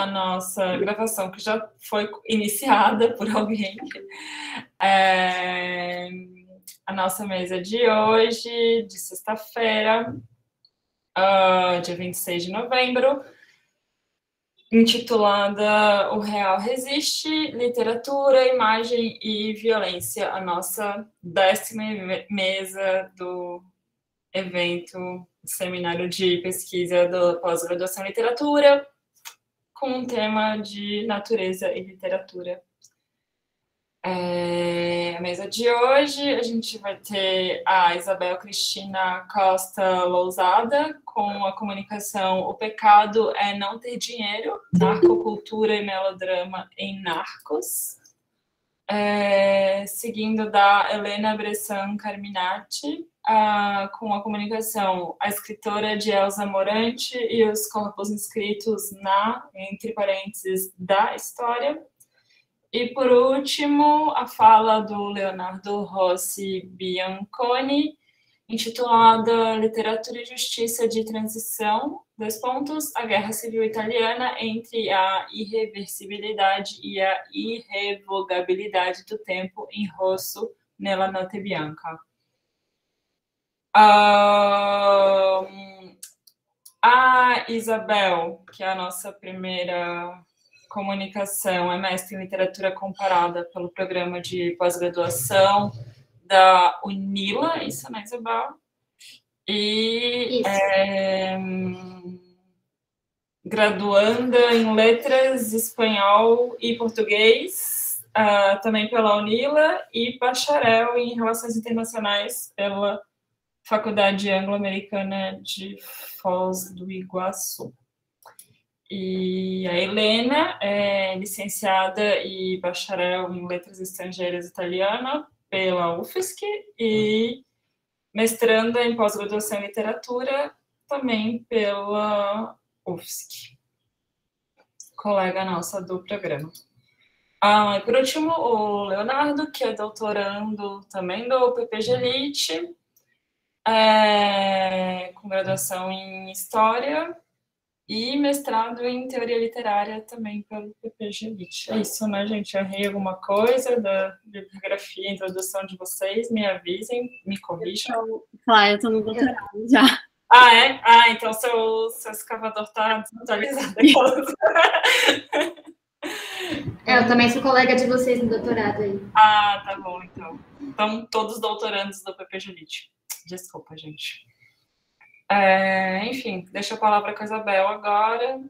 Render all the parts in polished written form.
a nossa gravação, que já foi iniciada por alguém. A nossa mesa de hoje, de sexta-feira, dia 26 de novembro, intitulada O Real Resiste, Literatura, Imagem e Violência, a nossa 10ª mesa do evento, seminário de pesquisa da pós-graduação em literatura, com o tema de natureza e literatura. A mesa de hoje, a gente vai ter a Isabel Cristina Costa Lousada, com a comunicação O Pecado é Não Ter Dinheiro, Narcocultura e Melodrama em Narcos. Seguindo da Helena Bressan Carminati, com a comunicação A Escritora de Elza Morante e os Corpos Inscritos na, entre parênteses, da História. E, por último, a fala do Leonardo Rossi Bianconi, intitulada Literatura e Justiça de Transição, : a Guerra Civil Italiana entre a irreversibilidade e a irrevogabilidade do tempo em Rosso, nella Notte Bianca. A Isabel, que é a nossa primeira comunicação, é mestre em literatura comparada pelo programa de pós-graduação da UNILA, isso, né, Isabel? E graduanda em letras, espanhol e português, também pela UNILA, e bacharel em relações internacionais pela Faculdade Anglo-Americana de Foz do Iguaçu. E a Helena é licenciada e bacharel em letras estrangeiras italiana pela UFSC e mestranda em pós-graduação em literatura também pela UFSC. Colega nossa do programa. E por último, o Leonardo, que é doutorando também do PPG Elite, com graduação em História e mestrado em Teoria Literária também pelo PPG Elite. É isso, né, gente? Errei alguma coisa da bibliografia, introdução de vocês? Me avisem, me corrijam. Eu tô no doutorado já. É? Então seu escavador tá desatualizado. Eu também sou colega de vocês no doutorado aí. Tá bom, então. Então, todos doutorandos do PPG Elite. Desculpa, gente. Enfim, deixo a palavra com a Isabel agora.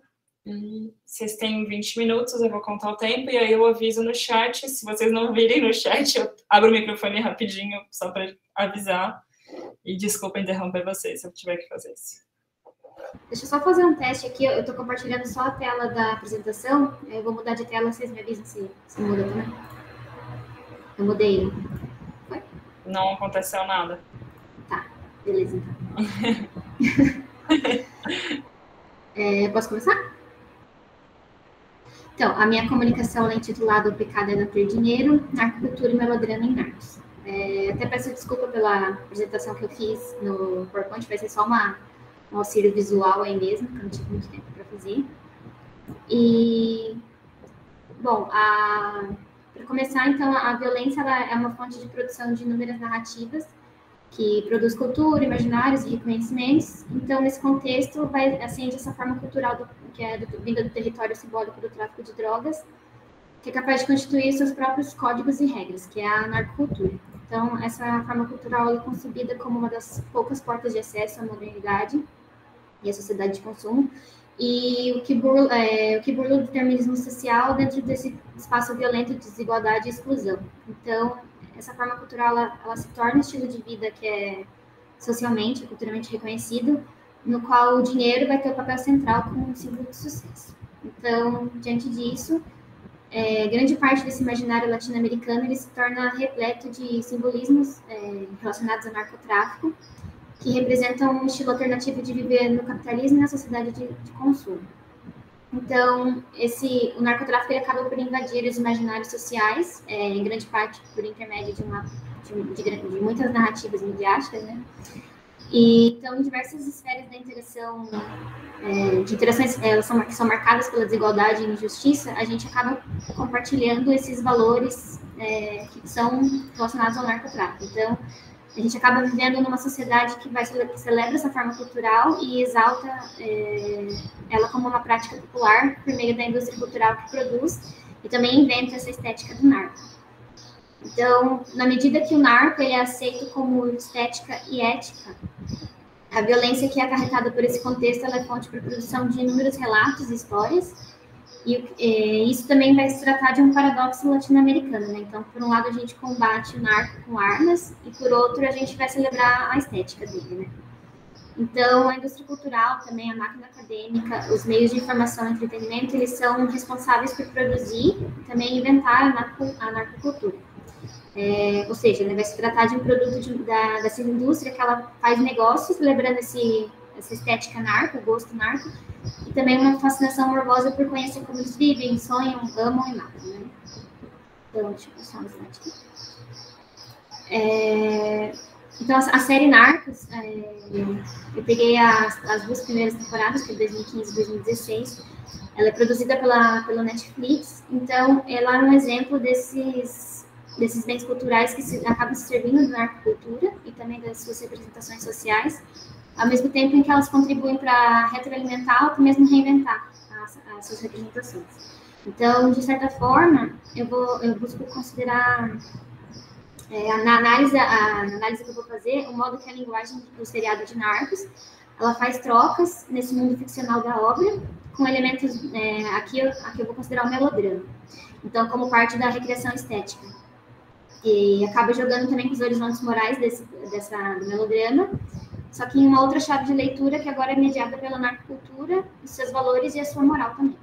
E vocês têm 20 minutos, eu vou contar o tempo, e aí eu aviso no chat. Se vocês não virem no chat, eu abro o microfone rapidinho, só para avisar. E desculpa interromper vocês se eu tiver que fazer isso. Deixa eu só fazer um teste aqui. Eu estou compartilhando só a tela da apresentação. Eu vou mudar de tela, vocês me avisam se muda também. Eu mudei. Foi? Não aconteceu nada. Tá, beleza então. Posso começar? Então, a minha comunicação é intitulada O Pecado é Não Ter Dinheiro, Narcocultura e Melodrama em Narcos. Até peço desculpa pela apresentação que eu fiz no PowerPoint, vai ser só um auxílio visual aí mesmo, que eu não tive muito tempo para fazer. E, bom, para começar, então, a violência ela é uma fonte de produção de inúmeras narrativas que produz cultura, imaginários e reconhecimentos. Então, nesse contexto, acende essa forma cultural vinda do território simbólico do tráfico de drogas, que é capaz de constituir seus próprios códigos e regras, que é a narcocultura. Então, essa forma cultural é concebida como uma das poucas portas de acesso à modernidade e à sociedade de consumo, e o que burla o determinismo social dentro desse espaço violento de desigualdade e exclusão. Então, essa forma cultural ela se torna um estilo de vida que é socialmente, culturalmente reconhecido, no qual o dinheiro vai ter o papel central como um símbolo de sucesso. Então, diante disso, grande parte desse imaginário latino-americano ele se torna repleto de simbolismos relacionados ao narcotráfico, que representam um estilo alternativo de viver no capitalismo e na sociedade de consumo. Então, o narcotráfico ele acaba por invadir os imaginários sociais, em grande parte por intermédio de muitas narrativas midiáticas, né? E, então, em diversas esferas da interação, de interações que são marcadas pela desigualdade e injustiça, a gente acaba compartilhando esses valores que são relacionados ao narcotráfico. Então, a gente acaba vivendo numa sociedade que celebra essa forma cultural e exalta ela como uma prática popular por meio da indústria cultural que produz e também inventa essa estética do narco. Então, na medida que o narco ele é aceito como estética e ética, a violência que é acarretada por esse contexto ela é fonte para a produção de inúmeros relatos e histórias, e isso também vai se tratar de um paradoxo latino-americano, né? Então, por um lado, a gente combate o narco com armas, e por outro, a gente vai celebrar a estética dele, né? Então, a indústria cultural, também a máquina acadêmica, os meios de informação e entretenimento, eles são responsáveis por produzir e também inventar a narcocultura. Ou seja, né, vai se tratar de um produto dessa indústria que ela faz negócios, celebrando essa estética narco, o gosto narco, e também uma fascinação morbosa por conhecer como eles vivem, sonham, amam e matam, né? Então, deixa eu passar um slide aqui. Então, a série Narcos, eu peguei as duas primeiras temporadas, que é 2015 e 2016. Ela é produzida pela Netflix, então ela é um exemplo desses bens culturais que acabam se servindo da narcocultura e também das suas representações sociais, ao mesmo tempo em que elas contribuem para retroalimentar ou até mesmo reinventar as suas representações. Então, de certa forma, eu busco considerar na análise que eu vou fazer, o modo que a linguagem do seriado de Narcos, ela faz trocas nesse mundo ficcional da obra, com elementos, aqui eu vou considerar o melodrama. Então, como parte da recriação estética. E acaba jogando também com os horizontes morais do melodrama, só que em uma outra chave de leitura que agora é mediada pela narcocultura, os seus valores e a sua moral também.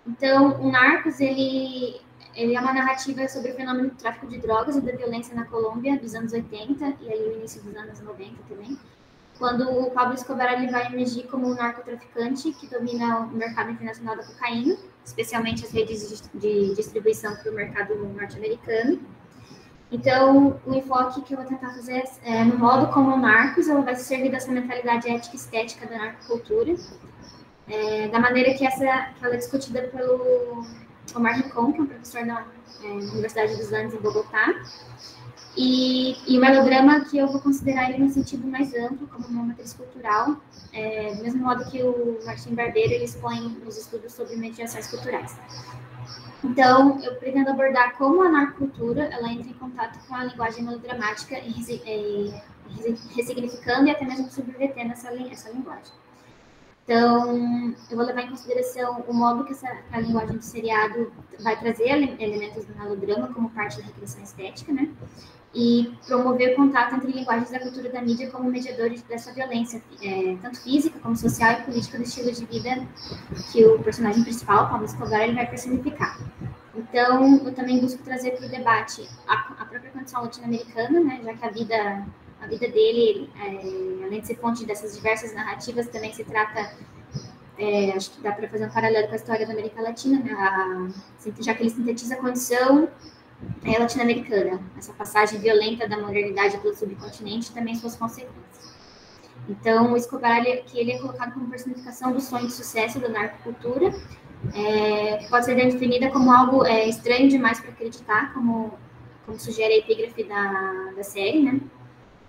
Então, o Narcos, ele é uma narrativa sobre o fenômeno do tráfico de drogas e da violência na Colômbia dos anos 80 e aí o início dos anos 90 também, quando o Pablo Escobar ele vai emergir como um narcotraficante que domina o mercado internacional da cocaína, especialmente as redes de distribuição para o mercado norte-americano. Então, o enfoque que eu vou tentar fazer é no modo como o Narcos ela vai se servir dessa mentalidade ética e estética da narcocultura, da maneira que ela é discutida pelo Omar Rincon, que é um professor da Universidade dos Andes, em Bogotá, e o melodrama que eu vou considerar ele no sentido mais amplo, como uma matriz cultural, do mesmo modo que o Martim Barbeiro ele expõe nos estudos sobre mediações culturais. Então, eu pretendo abordar como a narcocultura ela entra em contato com a linguagem melodramática e ressignificando e até mesmo subvertendo essa linguagem. Então, eu vou levar em consideração o modo que a linguagem do seriado vai trazer elementos do melodrama como parte da recriação estética, né? E promover o contato entre linguagens da cultura da mídia como mediadores dessa violência, tanto física como social e política do estilo de vida que o personagem principal, Pablo Escobar, ele vai personificar. Então, eu também busco trazer para o debate a própria condição latino-americana, né? Já que a vida dele, além de ser fonte dessas diversas narrativas, também se trata, acho que dá para fazer um paralelo com a história da América Latina, né? Já que ele sintetiza a condição latino-americana, essa passagem violenta da modernidade pelo subcontinente e também suas consequências. Então, o Escobar, ele é colocado como personificação do sonho de sucesso da narcocultura, que pode ser definida como algo estranho demais para acreditar, como sugere a epígrafe da série, né?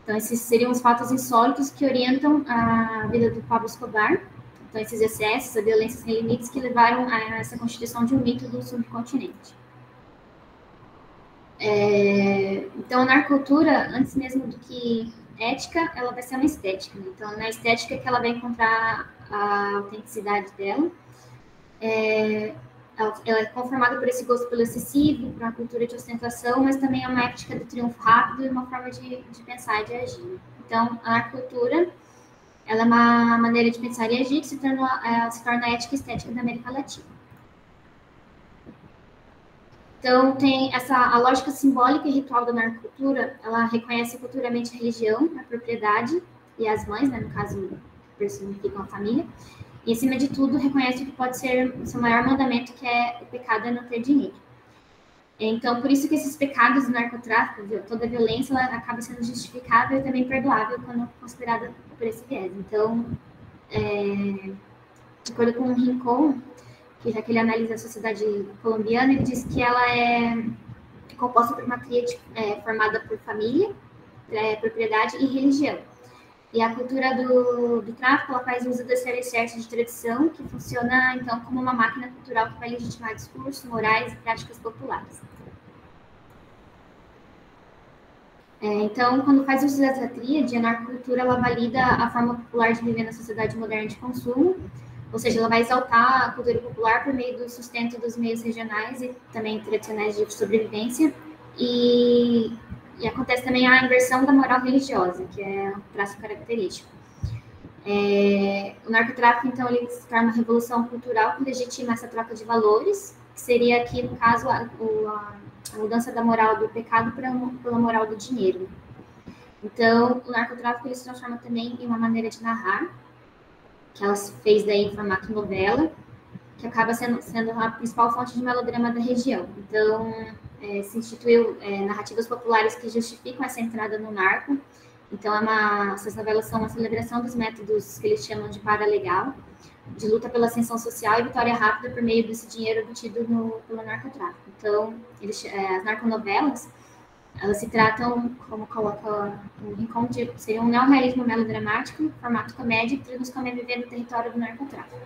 Então, esses seriam os fatos insólitos que orientam a vida do Pablo Escobar. Então, esses excessos, a violência sem limites que levaram a essa constituição de um mito do subcontinente. Então, a narcocultura, antes mesmo do que ética, ela vai ser uma estética. Né? Então, na estética que ela vai encontrar a autenticidade dela. Ela é conformada por esse gosto pelo excessivo, por uma cultura de ostentação, mas também é uma ética do triunfo rápido e uma forma de pensar e de agir. Então, a narcocultura, ela é uma maneira de pensar e agir que se torna a ética e estética da América Latina. Então, tem a lógica simbólica e ritual da narcocultura, ela reconhece culturalmente a religião, a propriedade e as mães, né, no caso, personificam a família, e, acima de tudo, reconhece o que pode ser o seu maior mandamento, que é o pecado é não ter dinheiro. Então, por isso que esses pecados do narcotráfico, toda a violência, ela acaba sendo justificável e também perdoável quando considerada por esse viés. Então, de acordo com o Rincon, que já que ele analisa a sociedade colombiana, ele diz que ela é composta por uma tríade formada por família, propriedade e religião. E a cultura do tráfico, ela faz uso desse alicerce de tradição, que funciona, então, como uma máquina cultural que vai legitimar discursos, morais e práticas populares. Então, quando faz uso dessa tríade, a narcocultura, ela valida a forma popular de viver na sociedade moderna de consumo, ou seja, ela vai exaltar a cultura popular por meio do sustento dos meios regionais e também tradicionais de sobrevivência, e acontece também a inversão da moral religiosa, que é um traço característico. O narcotráfico, então, ele se torna uma revolução cultural que legitima essa troca de valores, que seria aqui, no caso, a mudança da moral do pecado pela moral do dinheiro. Então, o narcotráfico ele se transforma também em uma maneira de narrar, que ela se fez daí em formato novela, que acaba sendo a principal fonte de melodrama da região. Então, se instituiu narrativas populares que justificam essa entrada no narco. Então, essas novelas são uma celebração dos métodos que eles chamam de paralegal, de luta pela ascensão social e vitória rápida por meio desse dinheiro obtido pelo narcotráfico. Então, as narconovelas, elas se tratam, como coloca o Rincon, seria um neorrealismo melodramático, formato comédia, que traduz como é viver no território do narcotráfico.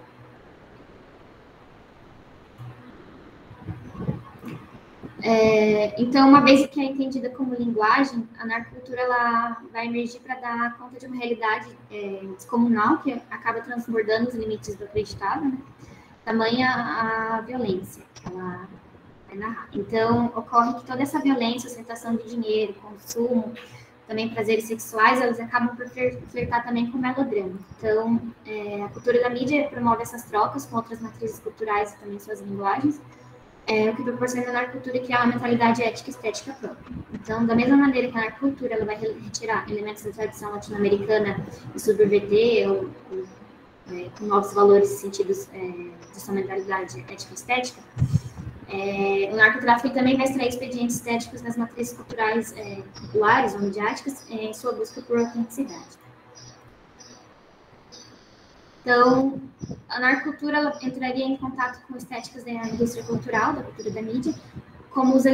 Então, uma vez que é entendida como linguagem, a narcocultura ela vai emergir para dar conta de uma realidade descomunal que acaba transbordando os limites do acreditável, né? Tamanha a violência que ela vai narrar. Então, ocorre que toda essa violência, ostentação de dinheiro, consumo, também prazeres sexuais, elas acabam por flertar também com o melodrama. Então, a cultura da mídia promove essas trocas com outras matrizes culturais e também suas linguagens, o que proporciona a narcocultura criar uma mentalidade ética e estética própria. Então, da mesma maneira que a narcocultura ela vai retirar elementos da tradição latino-americana e subverter com novos valores e sentidos de sua mentalidade ética e estética, o narcotráfico também vai extrair expedientes estéticos das matrizes culturais populares ou midiáticas em sua busca por autenticidade. Então, a narcocultura ela entraria em contato com estéticas da indústria cultural, da cultura da mídia, como esses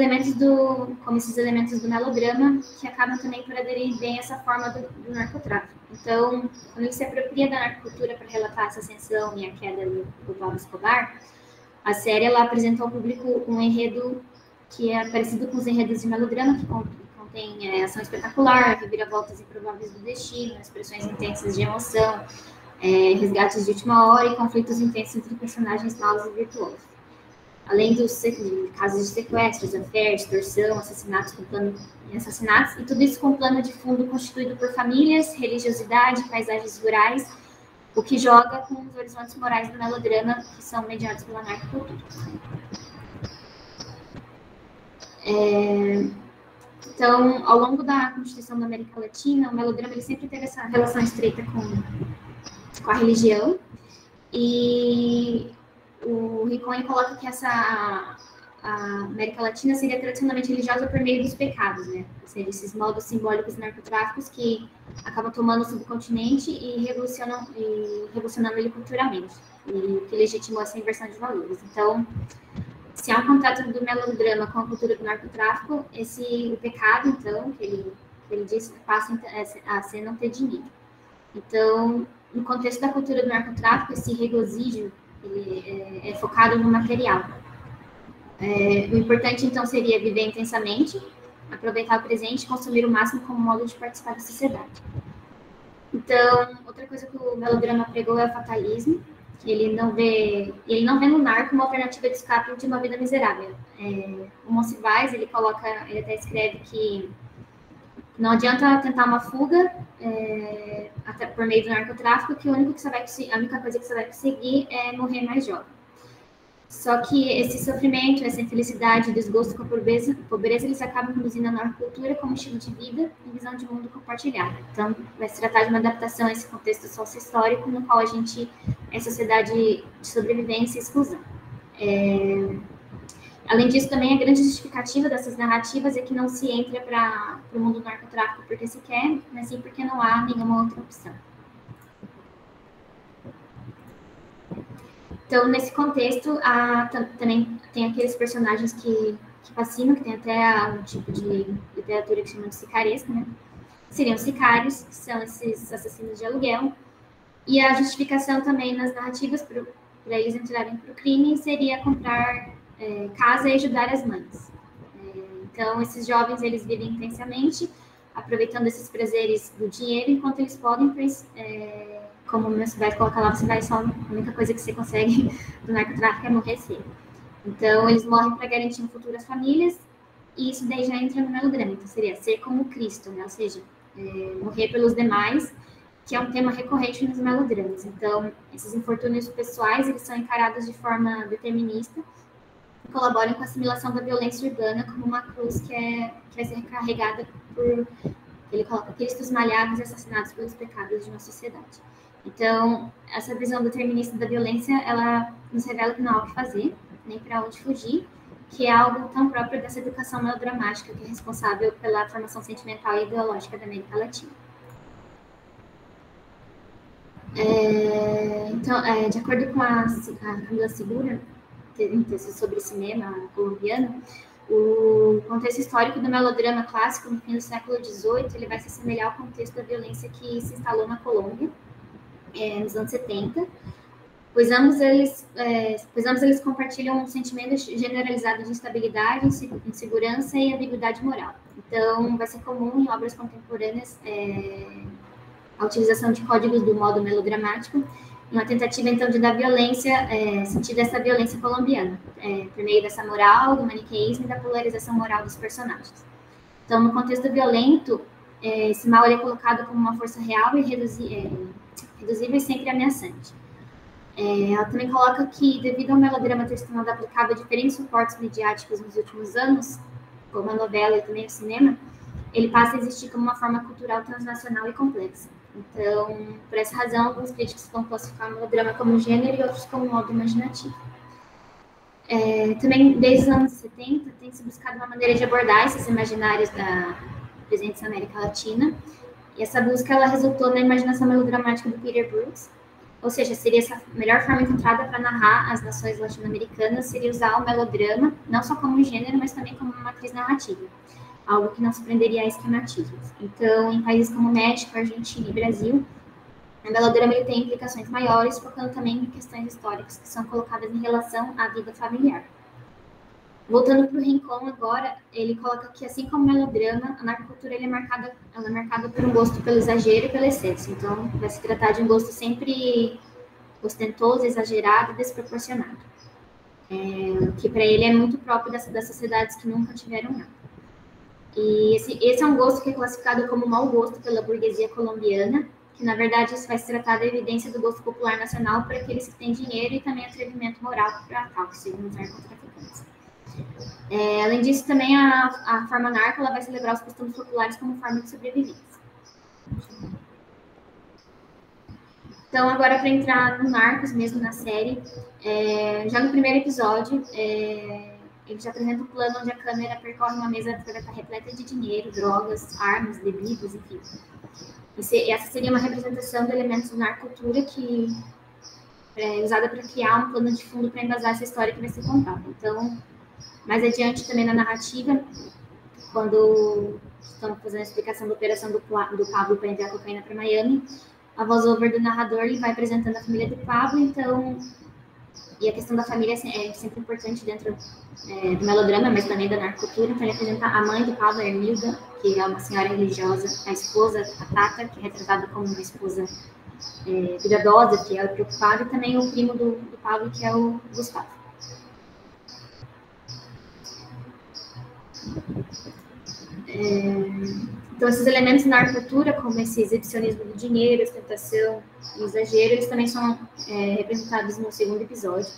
elementos do melodrama, que acabam também por aderir bem a essa forma do narcotráfico. Então, quando ele se apropria da narcocultura para relatar essa ascensão e a queda do Pablo Escobar, a série ela apresenta ao público um enredo que é parecido com os enredos de melodrama, que contém ação espetacular, reviravoltas improváveis do destino, expressões intensas de emoção, resgates de última hora e conflitos intensos entre personagens maus e virtuosos. Além de casos de sequestros, affaires, extorsão, assassinatos, e tudo isso com um plano de fundo constituído por famílias, religiosidade, paisagens rurais, o que joga com os horizontes morais do melodrama que são mediados pela narcocultura. Então, ao longo da Constituição da América Latina, o melodrama ele sempre teve essa relação estreita com a religião, e o Rincon coloca que a América Latina seria tradicionalmente religiosa por meio dos pecados, né? Ou seja, esses modos simbólicos narcotráficos que acabam tomando o subcontinente e revolucionando ele culturalmente, e que legitimou essa inversão de valores. Então, se há um contato do melodrama com a cultura do narcotráfico, o pecado, então, que ele diz, passa a ser não ter dinheiro. Então, no contexto da cultura do narcotráfico, esse regozijo ele é focado no material. O importante, então, seria viver intensamente, aproveitar o presente e consumir o máximo como modo de participar da sociedade. Então, outra coisa que o melodrama pregou é o fatalismo, que ele não vê no narco uma alternativa de escape de uma vida miserável. O Monsiváis, ele até escreve que não adianta tentar uma fuga até por meio do narcotráfico, que a única coisa que você vai conseguir é morrer mais jovem. Só que esse sofrimento, essa infelicidade, desgosto com a pobreza, eles acabam conduzindo a narcocultura como estilo de vida e visão de mundo compartilhada. Então, vai se tratar de uma adaptação a esse contexto sócio-histórico no qual a gente é sociedade de sobrevivência e exclusão. Além disso, também a grande justificativa dessas narrativas é que não se entra para o mundo do narcotráfico porque se quer, mas sim porque não há nenhuma outra opção. Então, nesse contexto, também tem aqueles personagens que fascinam, que tem até um tipo de literatura que chama de sicaresca, né? Seriam sicários, que são esses assassinos de aluguel. E a justificação também nas narrativas para eles entrarem para o crime seria comprar casa e ajudar as mães. Então, esses jovens, eles vivem intensamente, aproveitando esses prazeres do dinheiro enquanto eles podem, pois, como você vai colocar lá, a única coisa que você consegue do narcotráfico é morrer cedo. Então, eles morrem para garantir um futuro às famílias, e isso daí já entra no melodrama. Então, seria ser como Cristo, né? Ou seja, morrer pelos demais, que é um tema recorrente nos melodramas. Então, esses infortúnios pessoais, eles são encarados de forma determinista, e colaboram com a assimilação da violência urbana como uma cruz que vai ser carregada por, ele coloca, Cristos malhados e assassinados pelos pecados de uma sociedade. Então, essa visão determinista da violência, ela nos revela que não há o que fazer, nem para onde fugir, que é algo tão próprio dessa educação melodramática que é responsável pela formação sentimental e ideológica da América Latina. Então, de acordo com a Camila Segura, em texto sobre cinema colombiano, o contexto histórico do melodrama clássico no fim do século XVIII ele vai se assemelhar ao contexto da violência que se instalou na Colômbia nos anos 70, pois ambos eles compartilham um sentimento generalizado de instabilidade, insegurança e ambiguidade moral. Então, vai ser comum em obras contemporâneas a utilização de códigos do modo melodramático, uma tentativa, então, de dar violência, sentir essa violência colombiana, por meio dessa moral, do maniqueísmo e da polarização moral dos personagens. Então, no contexto violento, esse mal é colocado como uma força real e reduzível e sempre ameaçante. Ela também coloca que, devido ao melodrama ter se tornado aplicável a diferentes suportes midiáticos nos últimos anos, como a novela e também o cinema, ele passa a existir como uma forma cultural transnacional e complexa. Então, por essa razão, alguns críticos vão classificar o melodrama como gênero e outros como modo imaginativo. Também, desde os anos 70, tem se buscado uma maneira de abordar esses imaginários presentes na América Latina, e essa busca ela resultou na imaginação melodramática do Peter Brooks, ou seja, seria essa melhor forma encontrada para narrar as nações latino-americanas, seria usar o melodrama, não só como um gênero, mas também como uma matriz narrativa, algo que não se prenderia a esquematismos. Então, em países como México, Argentina e Brasil, o melodrama ele tem implicações maiores, focando também em questões históricas que são colocadas em relação à vida familiar. Voltando para o Rincon agora, ele coloca que, assim como o melodrama, a narcocultura ela é marcada por um gosto pelo exagero e pelo excesso. Então, vai se tratar de um gosto sempre ostentoso, exagerado e desproporcionado. Que para ele é muito próprio das sociedades que nunca tiveram nada. E esse é um gosto que é classificado como mau gosto pela burguesia colombiana, que na verdade isso vai se tratar da evidência do gosto popular nacional por aqueles que têm dinheiro e também atrevimento moral para tal, que seriam os narcotraficantes. Além disso, também a forma narco ela vai celebrar os costumes populares como forma de sobrevivência. Então, agora para entrar no Narcos mesmo na série, já no primeiro episódio, ele já apresenta um plano onde a câmera percorre uma mesa repleta de dinheiro, drogas, armas, bebidas, enfim. Essa seria uma representação de elementos da narcocultura que é usada para criar um plano de fundo para embasar essa história que vai ser contada. Então, mais adiante também na narrativa, quando estamos fazendo a explicação da operação do Pablo para enviar cocaína para Miami, a voz-over do narrador ele vai apresentando a família do Pablo, então, e a questão da família é sempre importante dentro do melodrama, mas também da narcocultura, então ele apresenta a mãe do Pablo, a Hermilda, que é uma senhora religiosa, a esposa, a Tata, que é retratada como uma esposa cuidadosa, que é preocupada, e também o primo do Pablo, que é o Gustavo. Então, esses elementos na narcocultura, como esse exibicionismo do dinheiro, ostentação e exagero, eles também são representados no segundo episódio,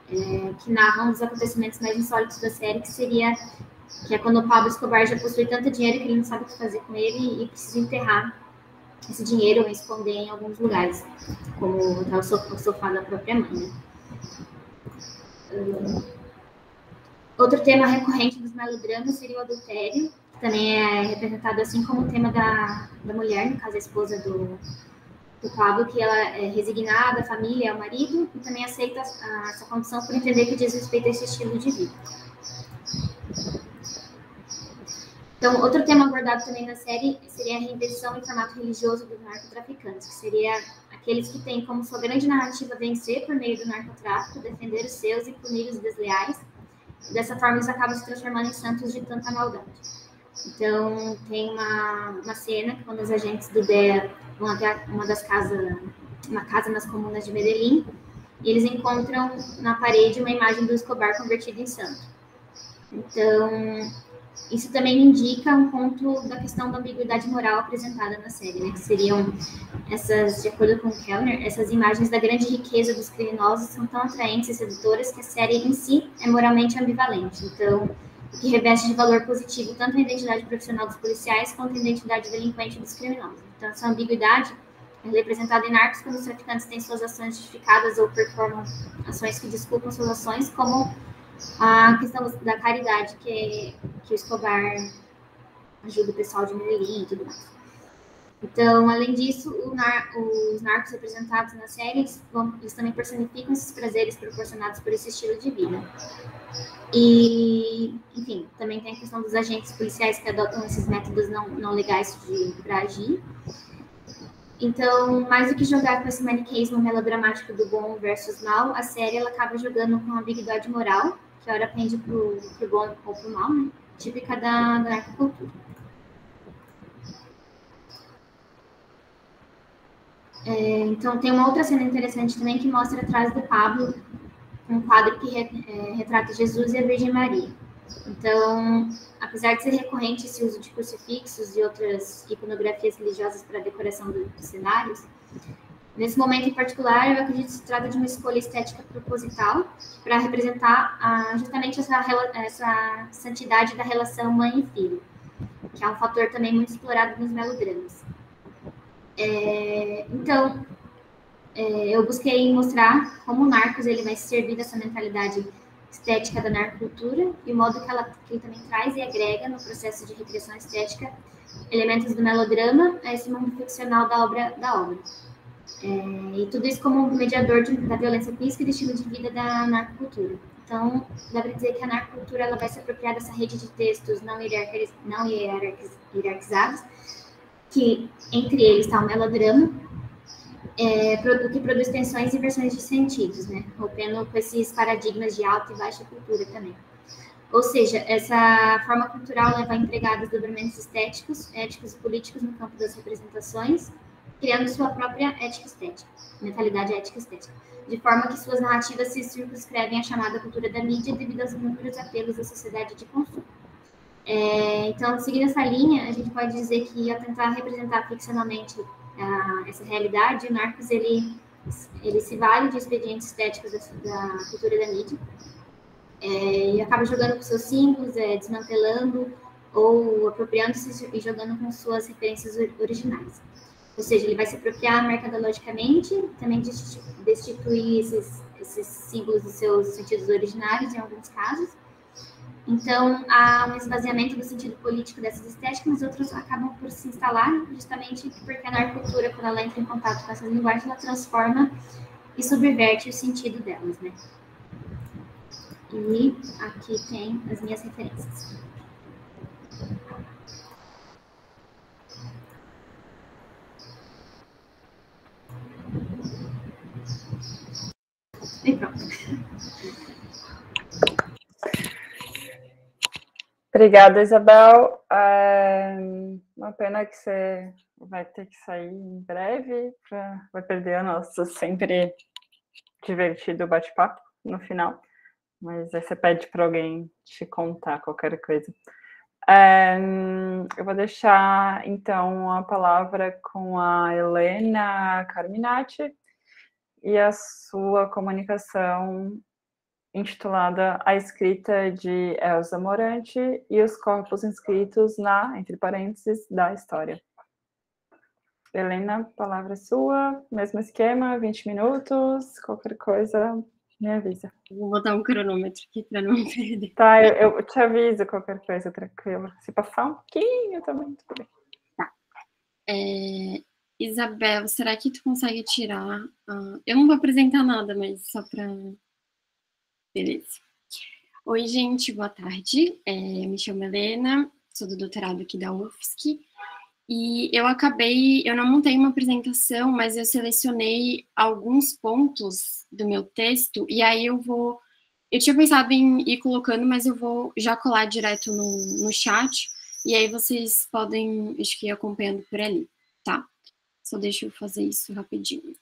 que narram os acontecimentos mais insólitos da série, que é quando o Pablo Escobar já possui tanto dinheiro que ele não sabe o que fazer com ele e precisa enterrar esse dinheiro ou esconder em alguns lugares, como o sofá da própria mãe, né? Outro tema recorrente dos melodramas seria o adultério, que também é representado assim como o tema da mulher, no caso a esposa do Pablo, que ela é resignada à família, ao marido, e também aceita essa condição por entender que diz respeito a esse estilo de vida. Então, outro tema abordado também na série seria a reinvenção em formato religioso dos narcotraficantes, que seria aqueles que têm como sua grande narrativa vencer por meio do narcotráfico, defender os seus e punir os desleais. E dessa forma, eles acabam se transformando em santos de tanta maldade. Então, tem uma cena que quando os agentes do DEA vão até uma casa nas comunas de Medellín, e eles encontram na parede uma imagem do Escobar convertido em santo. Então, isso também indica um ponto da questão da ambiguidade moral apresentada na série, né? Que seriam essas, de acordo com Kellner, essas imagens da grande riqueza dos criminosos são tão atraentes e sedutoras que a série em si é moralmente ambivalente. Então, o que reveste de valor positivo tanto a identidade profissional dos policiais quanto a identidade delinquente dos criminosos. Então, essa ambiguidade é representada em Narcos quando os traficantes têm suas ações justificadas ou performam ações que desculpam suas ações, como a questão da caridade, que o Escobar ajuda o pessoal de Medellín e tudo mais. Então, além disso, os narcos representados na série, eles também personificam esses prazeres proporcionados por esse estilo de vida. E, enfim, também tem a questão dos agentes policiais que adotam esses métodos não legais para agir. Então, mais do que jogar com esse maniqueísmo melodramático do bom versus mal, a série ela acaba jogando com a ambiguidade moral, que ora pende pro bom ou pro mal, né? Típica da narcocultura. Então, tem uma outra cena interessante também que mostra atrás do Pablo um quadro que retrata Jesus e a Virgem Maria. Então, apesar de ser recorrente esse uso de crucifixos e outras iconografias religiosas para a decoração dos cenários, nesse momento em particular, eu acredito que se trata de uma escolha estética proposital para representar justamente essa santidade da relação mãe e filho, que é um fator também muito explorado nos melodramas. Então, eu busquei mostrar como o Narcos ele vai se servir dessa mentalidade estética da narcocultura e o modo que ele também traz e agrega no processo de recriação estética elementos do melodrama a esse mundo ficcional da obra. E tudo isso como mediador da violência física e do estilo de vida da narcocultura. Então, dá para dizer que a narcocultura ela vai se apropriar dessa rede de textos não hierarquizados, que entre eles está o melodrama, que produz tensões e versões de sentidos, né? Rompendo com esses paradigmas de alta e baixa cultura também. Ou seja, essa forma cultural leva a empregar desdobramentos estéticos, éticos e políticos no campo das representações, criando sua própria ética estética, mentalidade ética estética, de forma que suas narrativas se circunscrevem à chamada cultura da mídia devido aos inúmeros apelos da sociedade de consumo. Então, seguindo essa linha, a gente pode dizer que ao tentar representar ficcionalmente essa realidade, o Narcos ele se vale de expedientes estéticos da cultura da mídia e acaba jogando com seus símbolos, desmantelando ou apropriando-se e jogando com suas referências originais. Ou seja, ele vai se apropriar mercadologicamente, também destituir esses símbolos dos seus sentidos originários em alguns casos. Então, há um esvaziamento do sentido político dessas estéticas, mas outros acabam por se instalar justamente porque a narcocultura, quando ela entra em contato com essas linguagens, ela transforma e subverte o sentido delas, né? E aqui tem as minhas referências. E pronto. Obrigada, Isabel. Uma pena que você vai ter que sair em breve, vai perder o nosso sempre divertido bate-papo no final, mas aí você pede para alguém te contar qualquer coisa. Eu vou deixar, então, a palavra com a Helena Carminati e a sua comunicação intitulada A Escrita de Elza Morante e os corpos inscritos entre parênteses, da história. Helena, a palavra é sua, mesmo esquema, 20 minutos, qualquer coisa, Me avisa. Vou botar um cronômetro aqui para não me perder. Tá, eu te aviso qualquer coisa, tranquilo. Se passar um pouquinho também, tudo bem. Tá. Isabel, será que tu consegue tirar... eu não vou apresentar nada, mas só para... Beleza. Oi, gente, boa tarde. Me chamo Helena, sou do doutorado aqui da UFSC. E eu não montei uma apresentação, mas eu selecionei alguns pontos do meu texto, e aí eu tinha pensado em ir colocando, mas eu vou já colar direto no chat, e aí vocês podem, acho que ir acompanhando por ali, tá? Só deixa eu fazer isso rapidinho.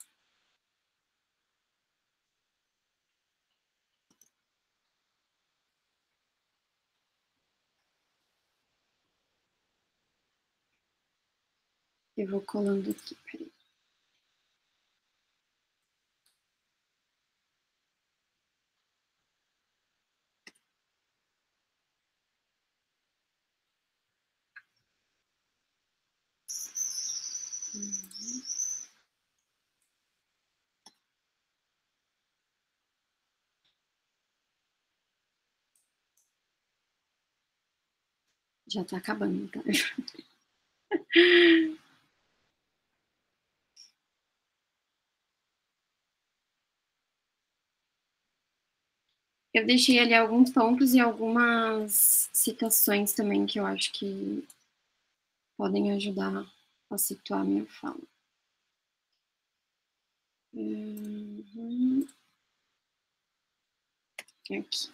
Eu vou colando aqui, peraí. Já tá acabando, tá? Eu deixei ali alguns pontos e algumas citações também que eu acho que podem ajudar a situar a minha fala. Aqui.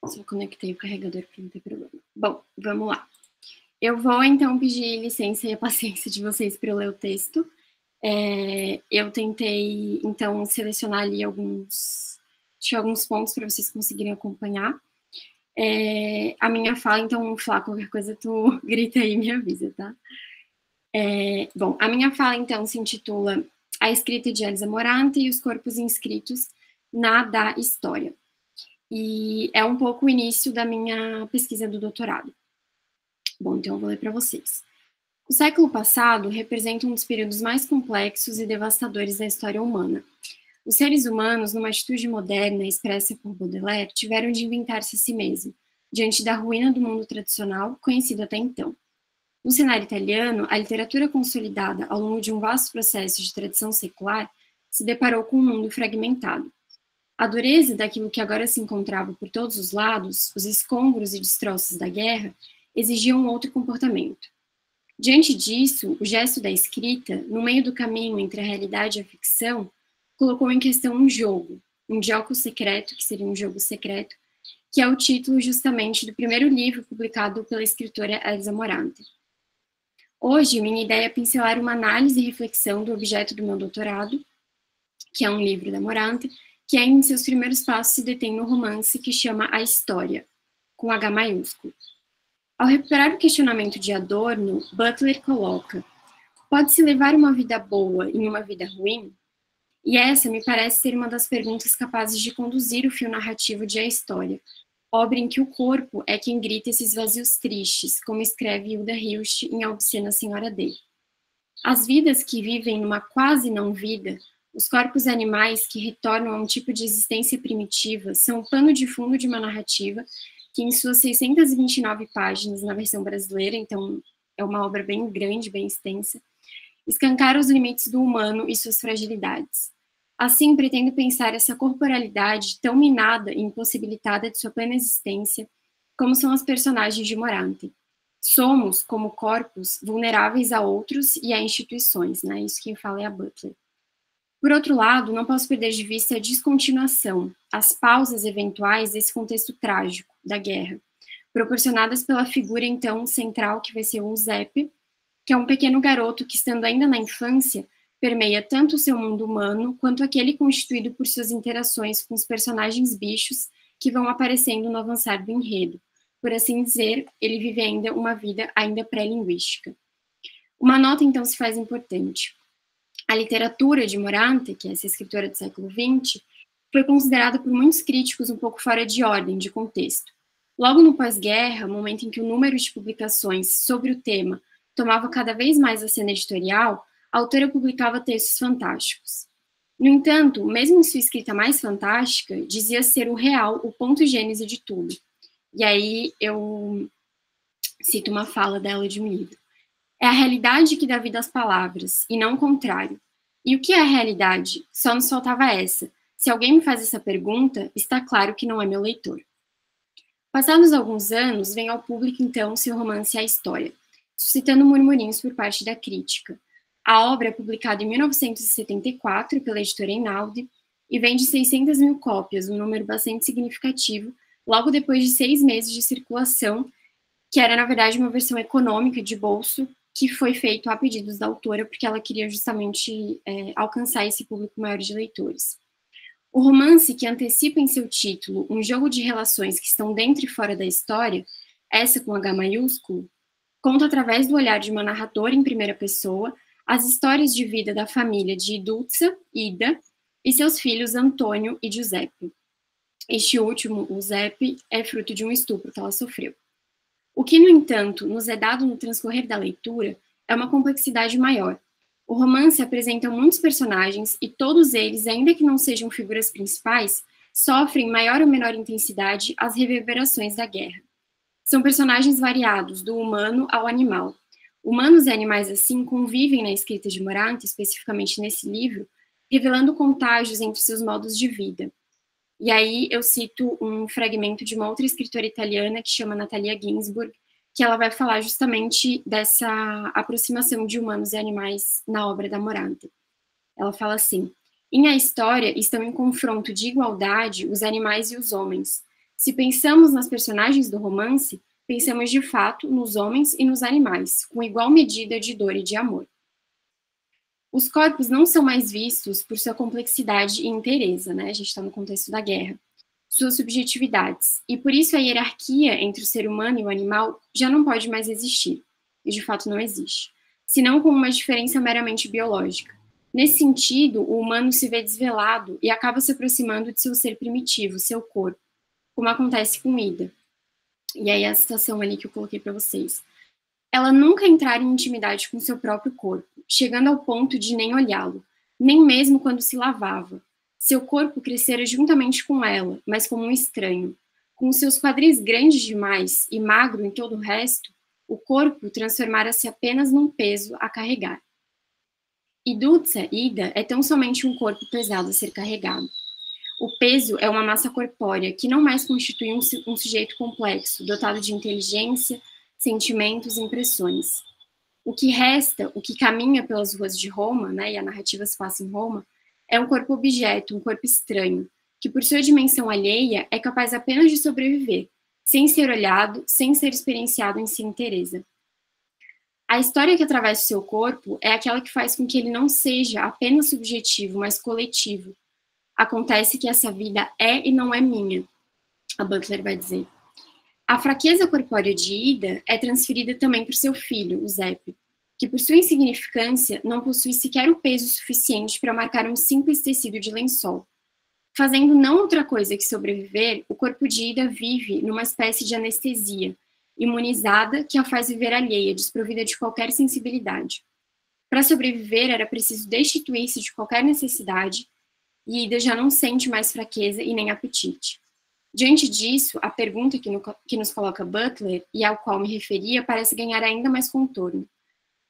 Só conectei o carregador para não ter problema. Bom, vamos lá. Eu vou, então, pedir licença e a paciência de vocês para eu ler o texto. Eu tentei, então, selecionar ali alguns pontos para vocês conseguirem acompanhar. A minha fala, então, Flá, qualquer coisa tu grita aí e me avisa, tá? Bom, a minha fala, então, se intitula A Escrita de Elsa Morante e os Corpos Inscritos na da História. E é um pouco o início da minha pesquisa do doutorado. Bom, então eu vou ler para vocês. O século passado representa um dos períodos mais complexos e devastadores da história humana. Os seres humanos, numa atitude moderna expressa por Baudelaire, tiveram de inventar-se a si mesmo, diante da ruína do mundo tradicional, conhecido até então. No cenário italiano, a literatura consolidada ao longo de um vasto processo de tradição secular se deparou com um mundo fragmentado. A dureza daquilo que agora se encontrava por todos os lados, os escombros e destroços da guerra, exigiam um outro comportamento. Diante disso, o gesto da escrita, no meio do caminho entre a realidade e a ficção, colocou em questão um jogo secreto, que seria um jogo secreto, que é o título justamente do primeiro livro publicado pela escritora Elsa Morante. Hoje, minha ideia é pincelar uma análise e reflexão do objeto do meu doutorado, que é um livro da Morante, que em seus primeiros passos se detém no romance que chama A História, com H maiúsculo. Ao recuperar o questionamento de Adorno, Butler coloca: pode-se levar uma vida boa em uma vida ruim? E essa me parece ser uma das perguntas capazes de conduzir o fio narrativo de A História, obra em que o corpo é quem grita esses vazios tristes, como escreve Hilda Hilst em A Obscena Senhora D. As vidas que vivem numa quase não-vida, os corpos animais que retornam a um tipo de existência primitiva, são o pano de fundo de uma narrativa que, em suas 629 páginas na versão brasileira, então é uma obra bem grande, bem extensa, escancara os limites do humano e suas fragilidades. Assim, pretendo pensar essa corporalidade tão minada e impossibilitada de sua plena existência, como são as personagens de Morante. Somos, como corpos, vulneráveis a outros e a instituições, né? Isso quem fala é a Butler. Por outro lado, não posso perder de vista a descontinuação, as pausas eventuais desse contexto trágico, da guerra, proporcionadas pela figura, então, central, que vai ser o Giuseppe, que é um pequeno garoto que, estando ainda na infância, permeia tanto o seu mundo humano, quanto aquele constituído por suas interações com os personagens bichos que vão aparecendo no avançar do enredo. Por assim dizer, ele vive ainda uma vida ainda pré-linguística. Uma nota, então, se faz importante. A literatura de Morante, que é essa escritora do século XX, foi considerada por muitos críticos um pouco fora de ordem, de contexto. Logo no pós-guerra, momento em que o número de publicações sobre o tema tomava cada vez mais a cena editorial, a autora publicava textos fantásticos. No entanto, mesmo em sua escrita mais fantástica, dizia ser o real, o ponto gênese de tudo. E aí eu cito uma fala dela de um livro. É a realidade que dá vida às palavras, e não o contrário. E o que é a realidade? Só nos faltava essa. Se alguém me faz essa pergunta, está claro que não é meu leitor. Passados alguns anos, vem ao público, então, seu romance A História, suscitando murmurinhos por parte da crítica. A obra é publicada em 1974 pela editora Einaudi e vende 600 mil cópias, um número bastante significativo, logo depois de 6 meses de circulação, que era, na verdade, uma versão econômica de bolso, que foi feito a pedidos da autora, porque ela queria justamente alcançar esse público maior de leitores. O romance, que antecipa em seu título um jogo de relações que estão dentro e fora da história, essa com H maiúsculo, conta através do olhar de uma narradora em primeira pessoa as histórias de vida da família de Dulce, Ida, e seus filhos Antônio e Giuseppe. Este último, o Zeppe, é fruto de um estupro que ela sofreu. O que, no entanto, nos é dado no transcorrer da leitura é uma complexidade maior. O romance apresenta muitos personagens e todos eles, ainda que não sejam figuras principais, sofrem em maior ou menor intensidade as reverberações da guerra. São personagens variados, do humano ao animal. Humanos e animais, assim, convivem na escrita de Morante, especificamente nesse livro, revelando contágios entre seus modos de vida. E aí eu cito um fragmento de uma outra escritora italiana que chama Natalia Ginzburg, que ela vai falar justamente dessa aproximação de humanos e animais na obra da Morante. Ela fala assim: em A História estão em confronto de igualdade os animais e os homens. Se pensamos nas personagens do romance, pensamos de fato nos homens e nos animais, com igual medida de dor e de amor. Os corpos não são mais vistos por sua complexidade e inteireza, né? A gente está no contexto da guerra. Suas subjetividades. E por isso a hierarquia entre o ser humano e o animal já não pode mais existir. E de fato não existe. Senão com uma diferença meramente biológica. Nesse sentido, o humano se vê desvelado e acaba se aproximando de seu ser primitivo, seu corpo, como acontece com Ida. E aí a citação ali que eu coloquei para vocês. Ela nunca entrara em intimidade com seu próprio corpo, chegando ao ponto de nem olhá-lo, nem mesmo quando se lavava. Seu corpo crescera juntamente com ela, mas como um estranho. Com seus quadris grandes demais e magro em todo o resto, o corpo transformara-se apenas num peso a carregar. E Dulce, Ida, é tão somente um corpo pesado a ser carregado. O peso é uma massa corpórea que não mais constitui um sujeito complexo, dotado de inteligência, sentimentos e impressões. O que resta, o que caminha pelas ruas de Roma, né, e a narrativa se passa em Roma, é um corpo-objeto, um corpo estranho, que por sua dimensão alheia é capaz apenas de sobreviver, sem ser olhado, sem ser experienciado em sua inteireza. A história que atravessa o seu corpo é aquela que faz com que ele não seja apenas subjetivo, mas coletivo. Acontece que essa vida é e não é minha, a Butler vai dizer. A fraqueza corpórea de Ida é transferida também para o seu filho, o Zeppe, que por sua insignificância não possui sequer o peso suficiente para marcar um simples tecido de lençol. Fazendo não outra coisa que sobreviver, o corpo de Ida vive numa espécie de anestesia, imunizada, que a faz viver alheia, desprovida de qualquer sensibilidade. Para sobreviver, era preciso destituir-se de qualquer necessidade, e Ida já não sente mais fraqueza e nem apetite. Diante disso, a pergunta que nos coloca Butler, e ao qual me referia, parece ganhar ainda mais contorno.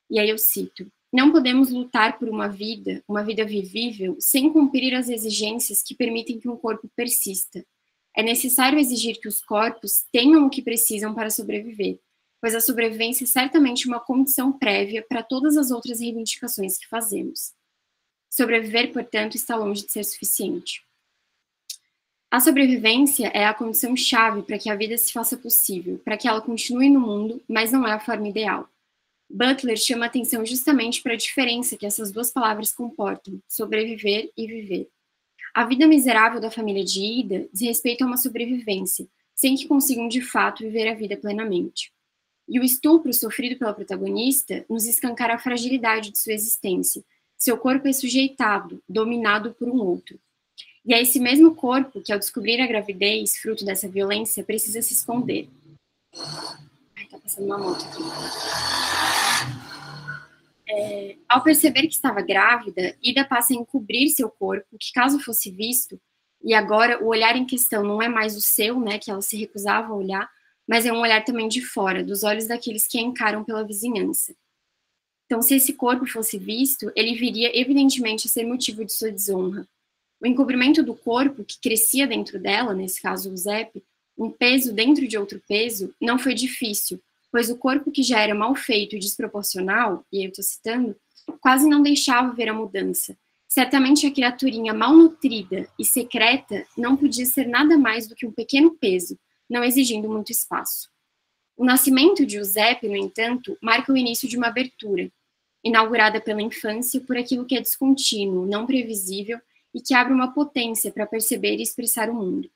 E aí eu cito: não podemos lutar por uma vida vivível, sem cumprir as exigências que permitem que um corpo persista. É necessário exigir que os corpos tenham o que precisam para sobreviver, pois a sobrevivência é certamente uma condição prévia para todas as outras reivindicações que fazemos. Sobreviver, portanto, está longe de ser suficiente. A sobrevivência é a condição-chave para que a vida se faça possível, para que ela continue no mundo, mas não é a forma ideal. Butler chama atenção justamente para a diferença que essas duas palavras comportam, sobreviver e viver. A vida miserável da família de Ida diz respeito a uma sobrevivência, sem que consigam de fato viver a vida plenamente. E o estupro sofrido pela protagonista nos escancara a fragilidade de sua existência. Seu corpo é sujeitado, dominado por um outro. E é esse mesmo corpo que, ao descobrir a gravidez, fruto dessa violência, precisa se esconder. Ai, tá passando uma moto aqui. Ao perceber que estava grávida, Ida passa a encobrir seu corpo, que caso fosse visto, e agora o olhar em questão não é mais o seu, né, que ela se recusava a olhar, mas é um olhar também de fora, dos olhos daqueles que a encaram pela vizinhança. Então, se esse corpo fosse visto, ele viria evidentemente a ser motivo de sua desonra. O encobrimento do corpo, que crescia dentro dela, nesse caso o Zep, um peso dentro de outro peso, não foi difícil, pois o corpo que já era mal feito e desproporcional, e eu estou citando, quase não deixava ver a mudança. Certamente a criaturinha mal nutrida e secreta não podia ser nada mais do que um pequeno peso, não exigindo muito espaço. O nascimento de Eusébio, no entanto, marca o início de uma abertura, inaugurada pela infância por aquilo que é descontínuo, não previsível e que abre uma potência para perceber e expressar o mundo.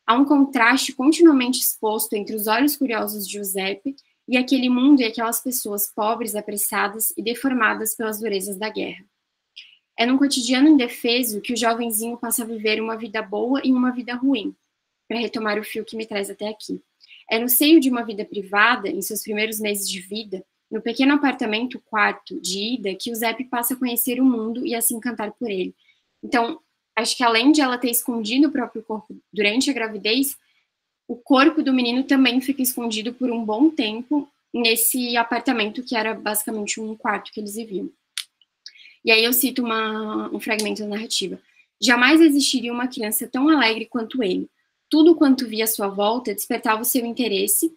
Há um contraste continuamente exposto entre os olhos curiosos de Eusébio e aquele mundo e aquelas pessoas pobres, apressadas e deformadas pelas durezas da guerra. É num cotidiano indefeso que o jovenzinho passa a viver uma vida boa e uma vida ruim, para retomar o fio que me traz até aqui. É no seio de uma vida privada, em seus primeiros meses de vida, no pequeno apartamento quarto de Ida, que o Zep passa a conhecer o mundo e a se encantar por ele. Então, acho que além de ela ter escondido o próprio corpo durante a gravidez, o corpo do menino também fica escondido por um bom tempo nesse apartamento que era basicamente um quarto que eles viviam. E aí eu cito um fragmento da narrativa. Jamais existiria uma criança tão alegre quanto ele. Tudo quanto via à sua volta despertava o seu interesse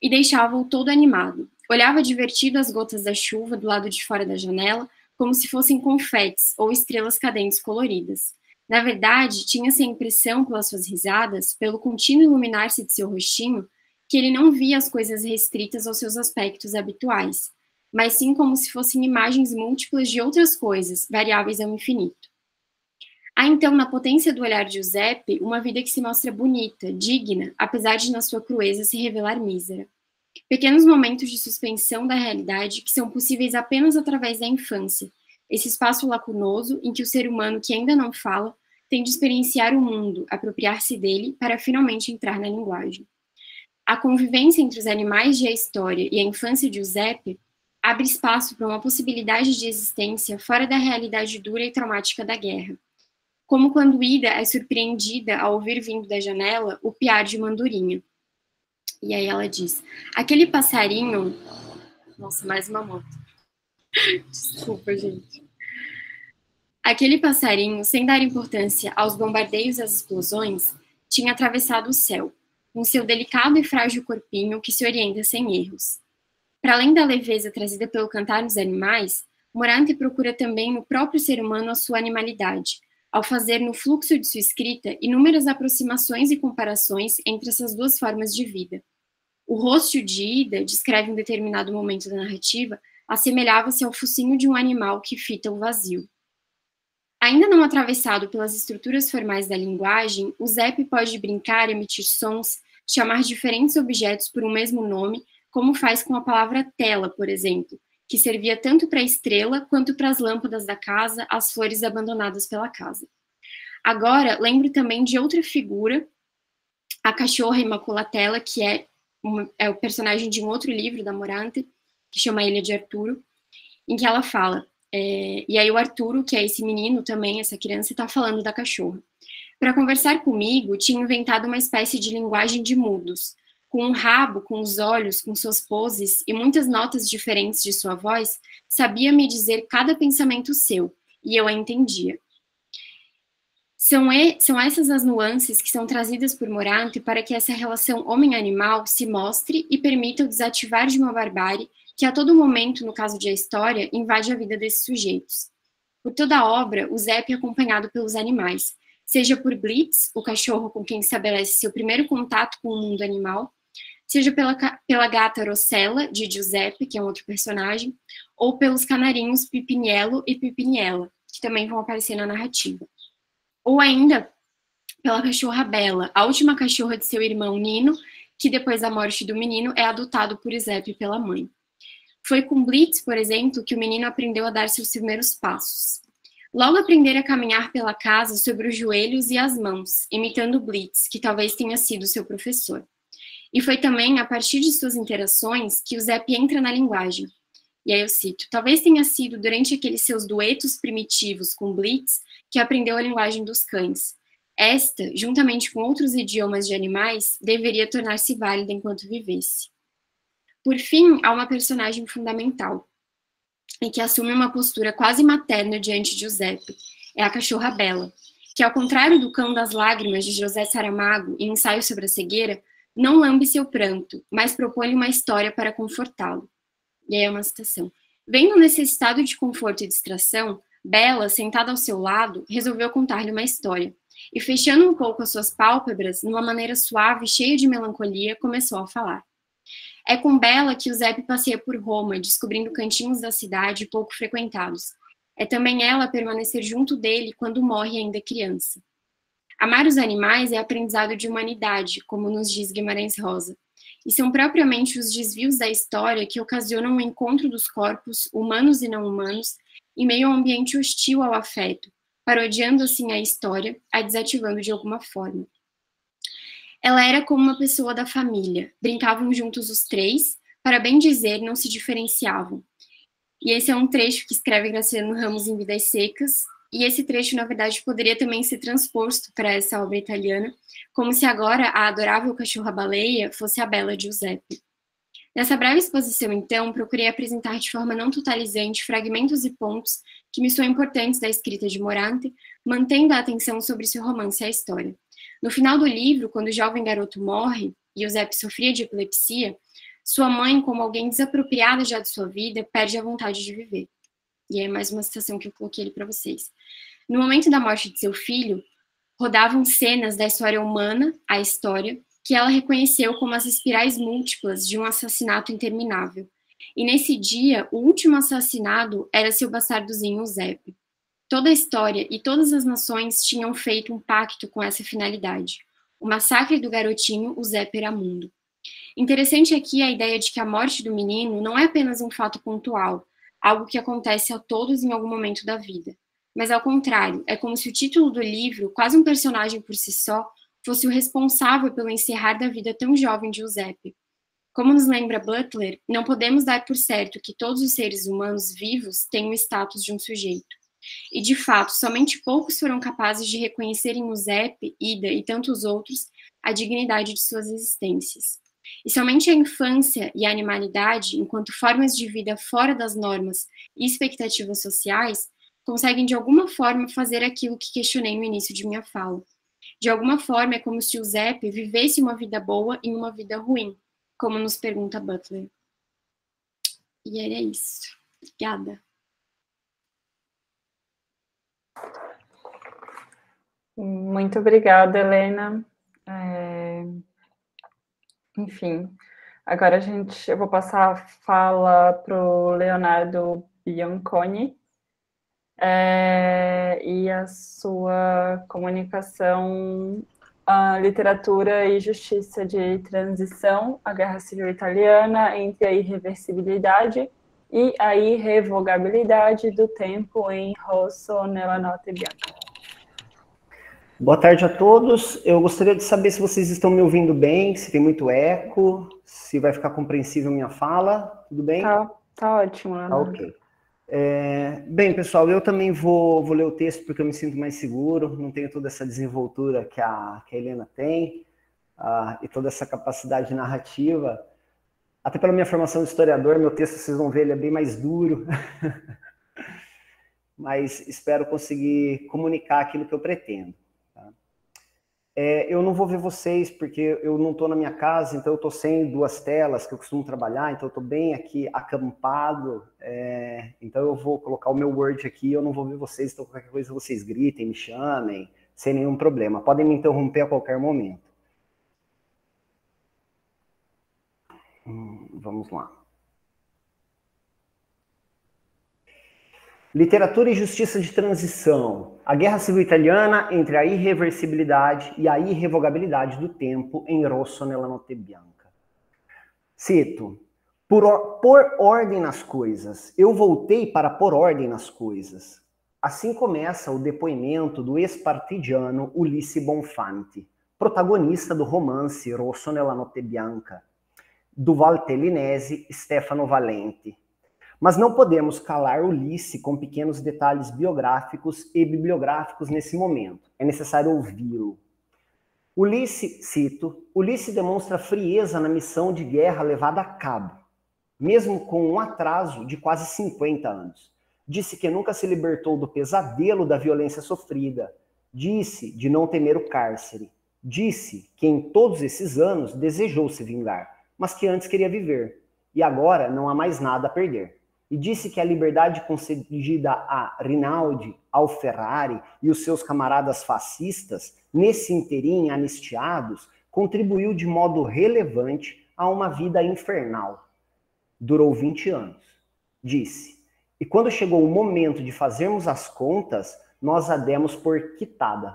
e deixava-o todo animado. Olhava divertido as gotas da chuva do lado de fora da janela, como se fossem confetes ou estrelas cadentes coloridas. Na verdade, tinha-se a impressão, pelas suas risadas, pelo contínuo iluminar-se de seu rostinho, que ele não via as coisas restritas aos seus aspectos habituais, mas sim como se fossem imagens múltiplas de outras coisas, variáveis ao infinito. Há então, na potência do olhar de Giuseppe, uma vida que se mostra bonita, digna, apesar de na sua crueza se revelar mísera. Pequenos momentos de suspensão da realidade que são possíveis apenas através da infância, esse espaço lacunoso em que o ser humano que ainda não fala tem de experienciar o mundo, apropriar-se dele, para finalmente entrar na linguagem. A convivência entre os animais de a história e a infância de Giuseppe abre espaço para uma possibilidade de existência fora da realidade dura e traumática da guerra. Como quando Ida é surpreendida ao ouvir vindo da janela o piar de uma andorinha. E aí ela diz, aquele passarinho... Nossa, mais uma moto. Desculpa, gente. Aquele passarinho, sem dar importância aos bombardeios e às explosões, tinha atravessado o céu, com seu delicado e frágil corpinho que se orienta sem erros. Para além da leveza trazida pelo cantar dos animais, Morante procura também no próprio ser humano a sua animalidade, ao fazer no fluxo de sua escrita inúmeras aproximações e comparações entre essas duas formas de vida. O rosto de Ida, descreve em determinado momento da narrativa, assemelhava-se ao focinho de um animal que fita o vazio. Ainda não atravessado pelas estruturas formais da linguagem, o Zep pode brincar, emitir sons, chamar diferentes objetos por um mesmo nome, como faz com a palavra tela, por exemplo, que servia tanto para a estrela quanto para as lâmpadas da casa, as flores abandonadas pela casa. Agora, lembro também de outra figura, a cachorra Imaculatela, que é o personagem de um outro livro da Morante, que chama Ilha de Arturo, em que ela fala, e aí o Arturo, que é esse menino também, essa criança, está falando da cachorra. Para conversar comigo, tinha inventado uma espécie de linguagem de mudos, com um rabo, com os olhos, com suas poses e muitas notas diferentes de sua voz, sabia me dizer cada pensamento seu, e eu a entendia. São essas as nuances que são trazidas por Morante para que essa relação homem-animal se mostre e permita o desativar de uma barbárie que a todo momento, no caso de A História, invade a vida desses sujeitos. Por toda a obra, o Zep é acompanhado pelos animais, seja por Blitz, o cachorro com quem estabelece seu primeiro contato com o mundo animal, seja pela gata Rossella, de Giuseppe, que é um outro personagem, ou pelos canarinhos Pipiniello e Pipiniella, que também vão aparecer na narrativa. Ou ainda pela cachorra Bela, a última cachorra de seu irmão Nino, que depois da morte do menino é adotado por Giuseppe pela mãe. Foi com Blitz, por exemplo, que o menino aprendeu a dar seus primeiros passos. Logo aprender a caminhar pela casa sobre os joelhos e as mãos, imitando Blitz, que talvez tenha sido seu professor. E foi também a partir de suas interações que o Zep entra na linguagem. E aí eu cito: talvez tenha sido durante aqueles seus duetos primitivos com Blitz que aprendeu a linguagem dos cães. Esta, juntamente com outros idiomas de animais, deveria tornar-se válida enquanto vivesse. Por fim, há uma personagem fundamental, e que assume uma postura quase materna diante de Giuseppe. É a cachorra Bela, que, ao contrário do Cão das Lágrimas de José Saramago em Ensaio sobre a Cegueira, não lambe seu pranto, mas propõe-lhe uma história para confortá-lo. E aí é uma citação. Vendo nesse estado de conforto e distração, Bela, sentada ao seu lado, resolveu contar-lhe uma história. E, fechando um pouco as suas pálpebras, numa maneira suave e cheia de melancolia, começou a falar. É com Bela que Giuseppe passeia por Roma, descobrindo cantinhos da cidade pouco frequentados. É também ela permanecer junto dele quando morre ainda criança. Amar os animais é aprendizado de humanidade, como nos diz Guimarães Rosa. E são propriamente os desvios da história que ocasionam o encontro dos corpos, humanos e não humanos, em meio a um ambiente hostil ao afeto, parodiando assim a história, a desativando de alguma forma. Ela era como uma pessoa da família, brincavam juntos os três, para bem dizer, não se diferenciavam. E esse é um trecho que escreve Graciliano Ramos em Vidas Secas, e esse trecho, na verdade, poderia também ser transposto para essa obra italiana, como se agora a adorável cachorra-baleia fosse a Bela Giuseppe. Nessa breve exposição, então, procurei apresentar de forma não totalizante fragmentos e pontos que me são importantes da escrita de Morante, mantendo a atenção sobre seu romance e a história. No final do livro, quando o jovem garoto morre, e Giuseppe sofria de epilepsia, sua mãe, como alguém desapropriada já de sua vida, perde a vontade de viver. E é mais uma citação que eu coloquei ali para vocês. No momento da morte de seu filho, rodavam cenas da história humana, a história, que ela reconheceu como as espirais múltiplas de um assassinato interminável. E nesse dia, o último assassinado era seu bastardozinho Giuseppe. Toda a história e todas as nações tinham feito um pacto com essa finalidade. O massacre do garotinho Giuseppe Eramundo. Interessante aqui a ideia de que a morte do menino não é apenas um fato pontual, algo que acontece a todos em algum momento da vida. Mas, ao contrário, é como se o título do livro, quase um personagem por si só, fosse o responsável pelo encerrar da vida tão jovem de Giuseppe. Como nos lembra Butler, não podemos dar por certo que todos os seres humanos vivos têm o status de um sujeito. E, de fato, somente poucos foram capazes de reconhecer em Giuseppe, Ida e tantos outros a dignidade de suas existências. E somente a infância e a animalidade, enquanto formas de vida fora das normas e expectativas sociais, conseguem de alguma forma fazer aquilo que questionei no início de minha fala. De alguma forma, é como se Giuseppe vivesse uma vida boa em uma vida ruim, como nos pergunta Butler. E era isso. Obrigada. Muito obrigada, Helena. Enfim, agora eu vou passar a fala para o Leonardo Bianconi e a sua comunicação, a literatura e justiça de transição, a Guerra Civil Italiana, entre a irreversibilidade e a irrevogabilidade do tempo em Rosso nella Notte Bianca. Boa tarde a todos. Eu gostaria de saber se vocês estão me ouvindo bem, se tem muito eco, se vai ficar compreensível minha fala. Tudo bem? Tá ótimo, Ana. Tá ok. Bem, pessoal, eu também vou ler o texto porque eu me sinto mais seguro, não tenho toda essa desenvoltura que a Helena tem, e toda essa capacidade narrativa. Até pela minha formação de historiador, meu texto, vocês vão ver, ele é bem mais duro. Mas espero conseguir comunicar aquilo que eu pretendo. Eu não vou ver vocês, porque eu não estou na minha casa, então eu estou sem duas telas que eu costumo trabalhar, então eu estou bem aqui acampado, então eu vou colocar o meu Word aqui, eu não vou ver vocês, então qualquer coisa vocês gritem, me chamem, sem nenhum problema. Podem me interromper a qualquer momento. Vamos lá. Literatura e justiça de transição. A Guerra Civil Italiana entre a irreversibilidade e a irrevogabilidade do tempo em Rosso nella Notte Bianca. Cito: por ordem nas coisas. Eu voltei para pôr ordem nas coisas. Assim começa o depoimento do ex-partigiano Ulisse Bonfanti, protagonista do romance Rosso nella Notte Bianca, do valtellinese Stefano Valenti. Mas não podemos calar Ulisse com pequenos detalhes biográficos e bibliográficos nesse momento. É necessário ouvi-lo. Ulisse, cito, Ulisse demonstra frieza na missão de guerra levada a cabo, mesmo com um atraso de quase 50 anos. Disse que nunca se libertou do pesadelo da violência sofrida. Disse de não temer o cárcere. Disse que em todos esses anos desejou se vingar, mas que antes queria viver. E agora não há mais nada a perder. E disse que a liberdade concedida a Rinaldi, ao Ferrari e os seus camaradas fascistas, nesse interim anistiados, contribuiu de modo relevante a uma vida infernal. Durou 20 anos. Disse, e quando chegou o momento de fazermos as contas, nós a demos por quitada.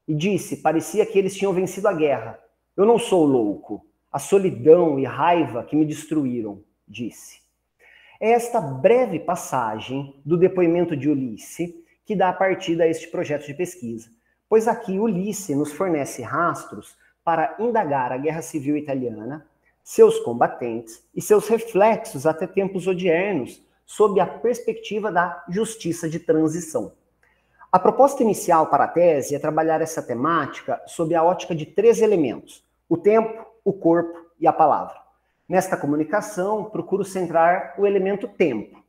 E disse, parecia que eles tinham vencido a guerra. Eu não sou louco. A solidão e raiva que me destruíram, disse. É esta breve passagem do depoimento de Ulisse que dá partida a este projeto de pesquisa, pois aqui Ulisse nos fornece rastros para indagar a Guerra Civil Italiana, seus combatentes e seus reflexos até tempos odiernos, sob a perspectiva da justiça de transição. A proposta inicial para a tese é trabalhar essa temática sob a ótica de 3 elementos: o tempo, o corpo e a palavra. Nesta comunicação, procuro centrar o elemento tempo.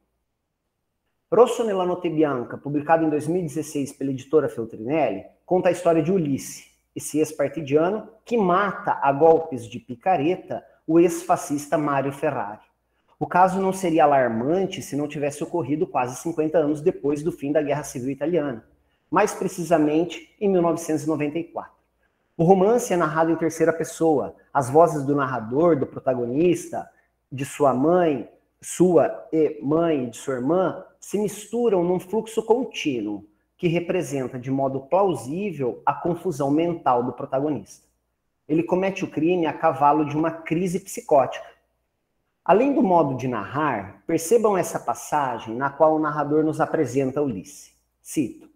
Rosso nella Notte Bianca, publicado em 2016 pela editora Feltrinelli, conta a história de Ulisse, esse ex-partidiano que mata a golpes de picareta o ex-fascista Mário Ferrari. O caso não seria alarmante se não tivesse ocorrido quase 50 anos depois do fim da Guerra Civil Italiana, mais precisamente em 1994. O romance é narrado em terceira pessoa. As vozes do narrador, do protagonista, de sua mãe e de sua irmã, se misturam num fluxo contínuo, que representa de modo plausível a confusão mental do protagonista. Ele comete o crime a cavalo de uma crise psicótica. Além do modo de narrar, percebam essa passagem na qual o narrador nos apresenta Ulisse. Cito.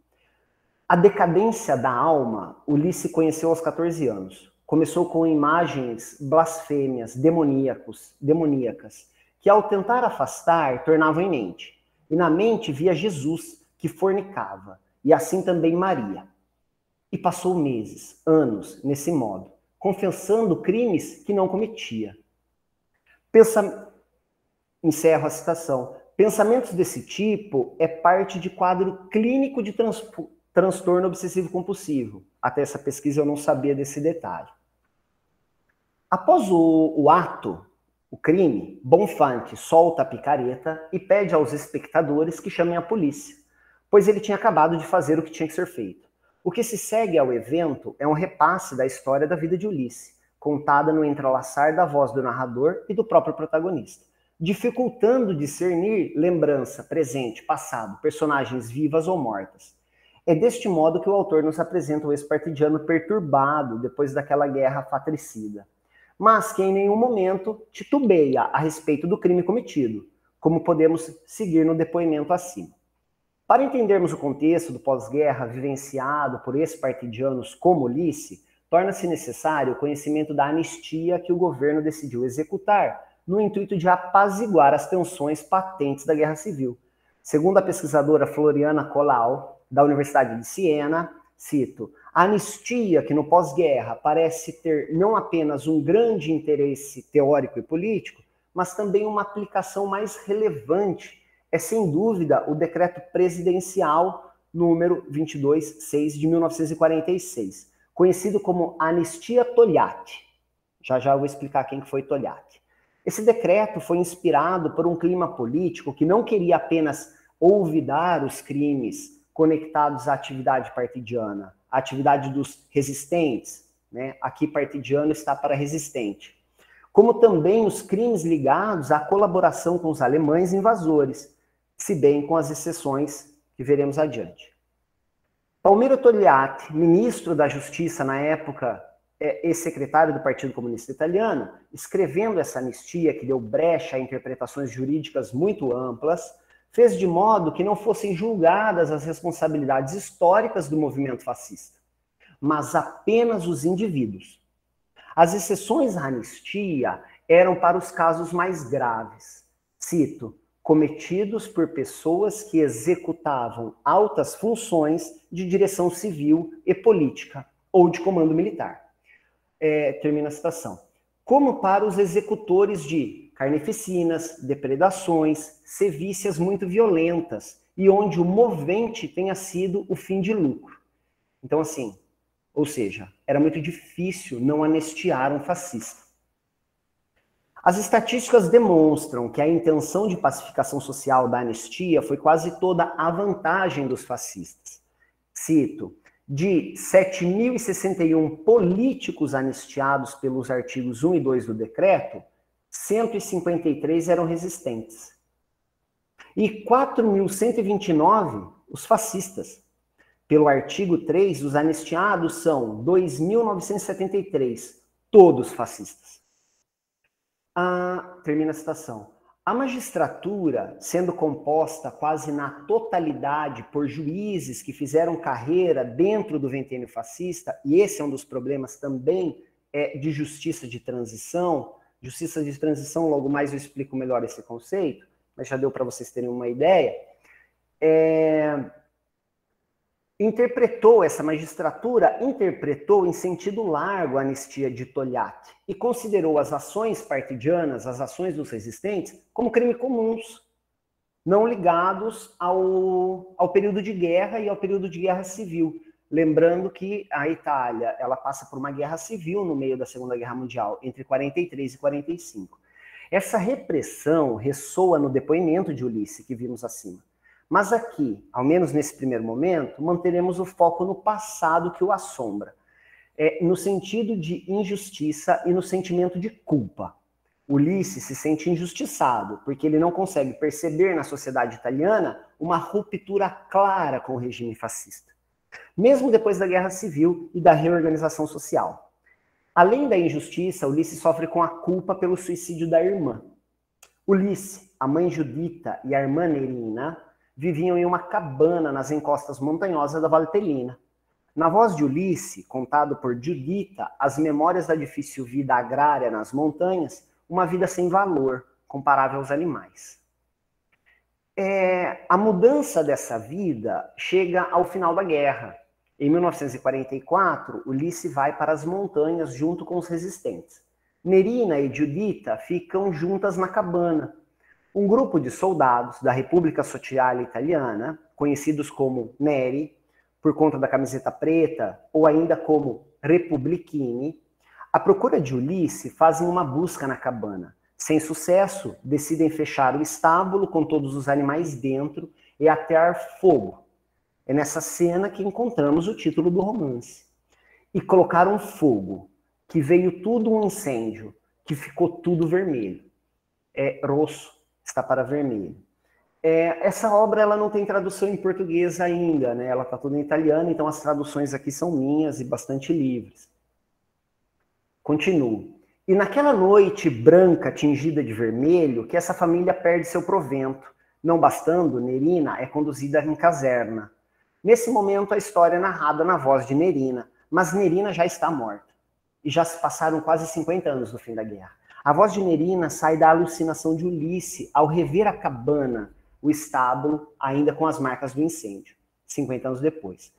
A decadência da alma, Ulisse conheceu aos 14 anos. Começou com imagens blasfêmias, demoníacas, que ao tentar afastar, tornavam em mente. E na mente via Jesus, que fornicava, e assim também Maria. E passou meses, anos, nesse modo, confessando crimes que não cometia. Encerro a citação. Pensamentos desse tipo é parte de quadro clínico de transtorno obsessivo-compulsivo. Até essa pesquisa eu não sabia desse detalhe. Após o ato, o crime, Bonfante solta a picareta e pede aos espectadores que chamem a polícia, pois ele tinha acabado de fazer o que tinha que ser feito. O que se segue ao evento é um repasse da história da vida de Ulisse, contada no entrelaçar da voz do narrador e do próprio protagonista, dificultando discernir lembrança, presente, passado, personagens vivas ou mortas. É deste modo que o autor nos apresenta o ex-partidiano perturbado depois daquela guerra fratricida, mas que em nenhum momento titubeia a respeito do crime cometido, como podemos seguir no depoimento acima. Para entendermos o contexto do pós-guerra vivenciado por ex-partidianos como Ulisse, torna-se necessário o conhecimento da anistia que o governo decidiu executar, no intuito de apaziguar as tensões patentes da Guerra Civil. Segundo a pesquisadora Floriana Colau, da Universidade de Siena, cito, a anistia que no pós-guerra parece ter não apenas um grande interesse teórico e político, mas também uma aplicação mais relevante, é sem dúvida o decreto presidencial número 22.6 de 1946, conhecido como Anistia Togliatti. Já eu vou explicar quem foi Togliatti. Esse decreto foi inspirado por um clima político que não queria apenas olvidar os crimes conectados à atividade partidiana, à atividade dos resistentes, né? Aqui partidiano está para resistente, como também os crimes ligados à colaboração com os alemães invasores, se bem com as exceções que veremos adiante. Palmiro Togliatti, ministro da Justiça na época e secretário do Partido Comunista Italiano, escrevendo essa anistia que deu brecha a interpretações jurídicas muito amplas, fez de modo que não fossem julgadas as responsabilidades históricas do movimento fascista, mas apenas os indivíduos. As exceções à anistia eram para os casos mais graves. Cito, cometidos por pessoas que executavam altas funções de direção civil e política ou de comando militar. Termina a citação. Como para os executores de carnificinas, depredações, sevícias muito violentas e onde o movente tenha sido o fim de lucro. Então, assim, ou seja, era muito difícil não anistiar um fascista. As estatísticas demonstram que a intenção de pacificação social da anistia foi quase toda a vantagem dos fascistas. Cito, de 7.061 políticos anistiados pelos artigos 1 e 2 do decreto, 153 eram resistentes. E 4.129 os fascistas. Pelo artigo 3, os anistiados são 2.973, todos fascistas. Termina a citação. A magistratura, sendo composta quase na totalidade por juízes que fizeram carreira dentro do ventênio fascista, e esse é um dos problemas também de justiça de transição. Justiça de transição, logo mais eu explico melhor esse conceito, mas já deu para vocês terem uma ideia. Essa magistratura interpretou em sentido largo a anistia de Togliatti e considerou as ações partidianas, as ações dos resistentes, como crimes comuns, não ligados ao período de guerra e ao período de guerra civil. Lembrando que a Itália ela passa por uma guerra civil no meio da Segunda Guerra Mundial, entre 43 e 45. Essa repressão ressoa no depoimento de Ulisse, que vimos acima. Mas aqui, ao menos nesse primeiro momento, manteremos o foco no passado que o assombra, no sentido de injustiça e no sentimento de culpa. Ulisse se sente injustiçado, porque ele não consegue perceber na sociedade italiana uma ruptura clara com o regime fascista, mesmo depois da Guerra Civil e da reorganização social. Além da injustiça, Ulisse sofre com a culpa pelo suicídio da irmã. Ulisse, a mãe Giuditta e a irmã Nerina viviam em uma cabana nas encostas montanhosas da Valtellina. Na voz de Ulisse, contado por Giuditta, as memórias da difícil vida agrária nas montanhas, uma vida sem valor, comparável aos animais. A mudança dessa vida chega ao final da guerra. Em 1944, Ulisse vai para as montanhas junto com os resistentes. Nerina e Giuditta ficam juntas na cabana. Um grupo de soldados da República Sociale Italiana, conhecidos como Neri, por conta da camiseta preta, ou ainda como Repubblichini, à procura de Ulisse, fazem uma busca na cabana. Sem sucesso, decidem fechar o estábulo com todos os animais dentro e atear fogo. É nessa cena que encontramos o título do romance. E colocaram fogo, que veio tudo um incêndio, que ficou tudo vermelho. Rosso está para vermelho. Essa obra ela não tem tradução em português ainda, né? Ela está toda em italiano, então as traduções aqui são minhas e bastante livres. Continuo. E naquela noite branca tingida de vermelho, que essa família perde seu provento. Não bastando, Nerina é conduzida em caserna. Nesse momento a história é narrada na voz de Nerina, mas Nerina já está morta. E já se passaram quase 50 anos do fim da guerra. A voz de Nerina sai da alucinação de Ulisse ao rever a cabana, o estábulo, ainda com as marcas do incêndio, 50 anos depois.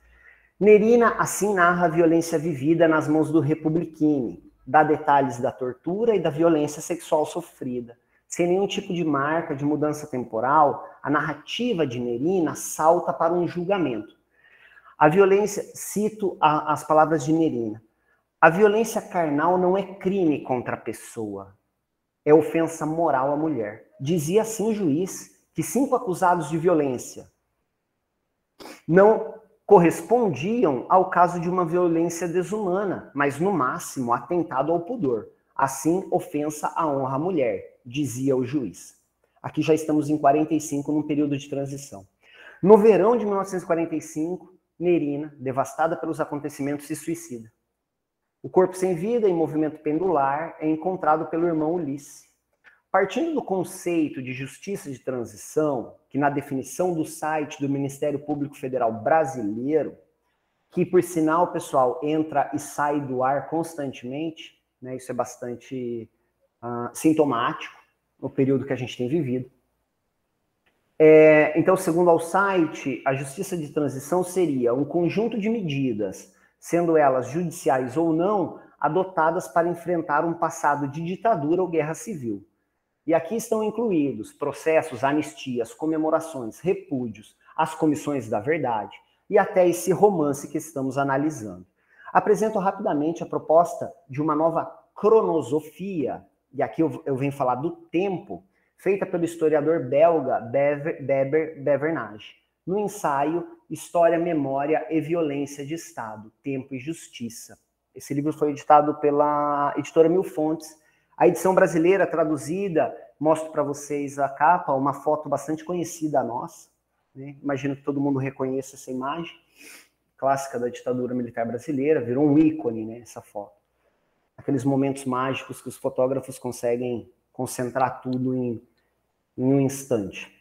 Nerina assim narra a violência vivida nas mãos do Repubblichini, dá detalhes da tortura e da violência sexual sofrida. Sem nenhum tipo de marca de mudança temporal, a narrativa de Nerina salta para um julgamento. A violência, cito as palavras de Nerina, a violência carnal não é crime contra a pessoa, é ofensa moral à mulher. Dizia assim o juiz que 5 acusados de violência não correspondiam ao caso de uma violência desumana, mas no máximo atentado ao pudor. Assim, ofensa à honra à mulher, dizia o juiz. Aqui já estamos em 45, num período de transição. No verão de 1945, Nerina, devastada pelos acontecimentos, se suicida. O corpo sem vida, em movimento pendular, é encontrado pelo irmão Ulisse. Partindo do conceito de justiça de transição, que na definição do site do Ministério Público Federal Brasileiro, que por sinal, pessoal, entra e sai do ar constantemente, né, isso é bastante sintomático no período que a gente tem vivido. Então, segundo ao site, a justiça de transição seria um conjunto de medidas, sendo elas judiciais ou não, adotadas para enfrentar um passado de ditadura ou guerra civil. E aqui estão incluídos processos, anistias, comemorações, repúdios, as comissões da verdade e até esse romance que estamos analisando. Apresento rapidamente a proposta de uma nova cronosofia, e aqui eu venho falar do tempo, feita pelo historiador belga Bevernage, no ensaio História, Memória e Violência de Estado, Tempo e Justiça. Esse livro foi editado pela editora Mil Fontes. A edição brasileira traduzida, mostro para vocês a capa, uma foto bastante conhecida nossa, né? Imagino que todo mundo reconheça essa imagem, clássica da ditadura militar brasileira, virou um ícone, né, essa foto. Aqueles momentos mágicos que os fotógrafos conseguem concentrar tudo em um instante.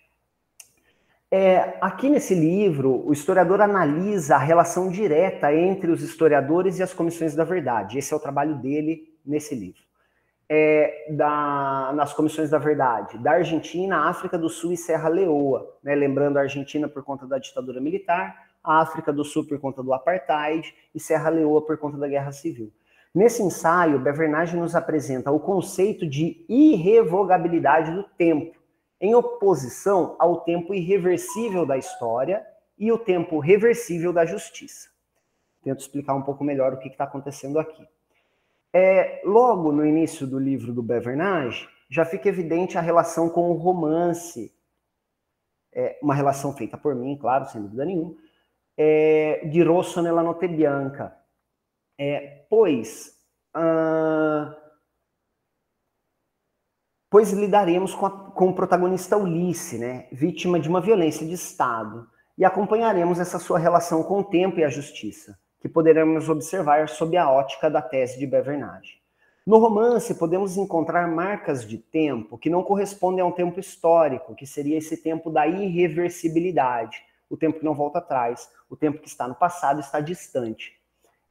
Aqui nesse livro, o historiador analisa a relação direta entre os historiadores e as comissões da verdade. Esse é o trabalho dele nesse livro. Nas comissões da verdade, da Argentina, África do Sul e Serra Leoa, né? Lembrando a Argentina por conta da ditadura militar, a África do Sul por conta do apartheid e Serra Leoa por conta da guerra civil. Nesse ensaio, Bevernage nos apresenta o conceito de irrevogabilidade do tempo, em oposição ao tempo irreversível da história e o tempo reversível da justiça. Tento explicar um pouco melhor o que está acontecendo aqui. Logo no início do livro do Bevernage, já fica evidente a relação com o romance, uma relação feita por mim, claro, sem dúvida nenhuma, de Rosso nella Notte Bianca, pois lidaremos com o protagonista Ulisse, né, vítima de uma violência de Estado, e acompanharemos essa sua relação com o tempo e a justiça, que poderemos observar sob a ótica da tese de Bevernage. No romance, podemos encontrar marcas de tempo que não correspondem a um tempo histórico, que seria esse tempo da irreversibilidade, o tempo que não volta atrás, o tempo que está no passado está distante,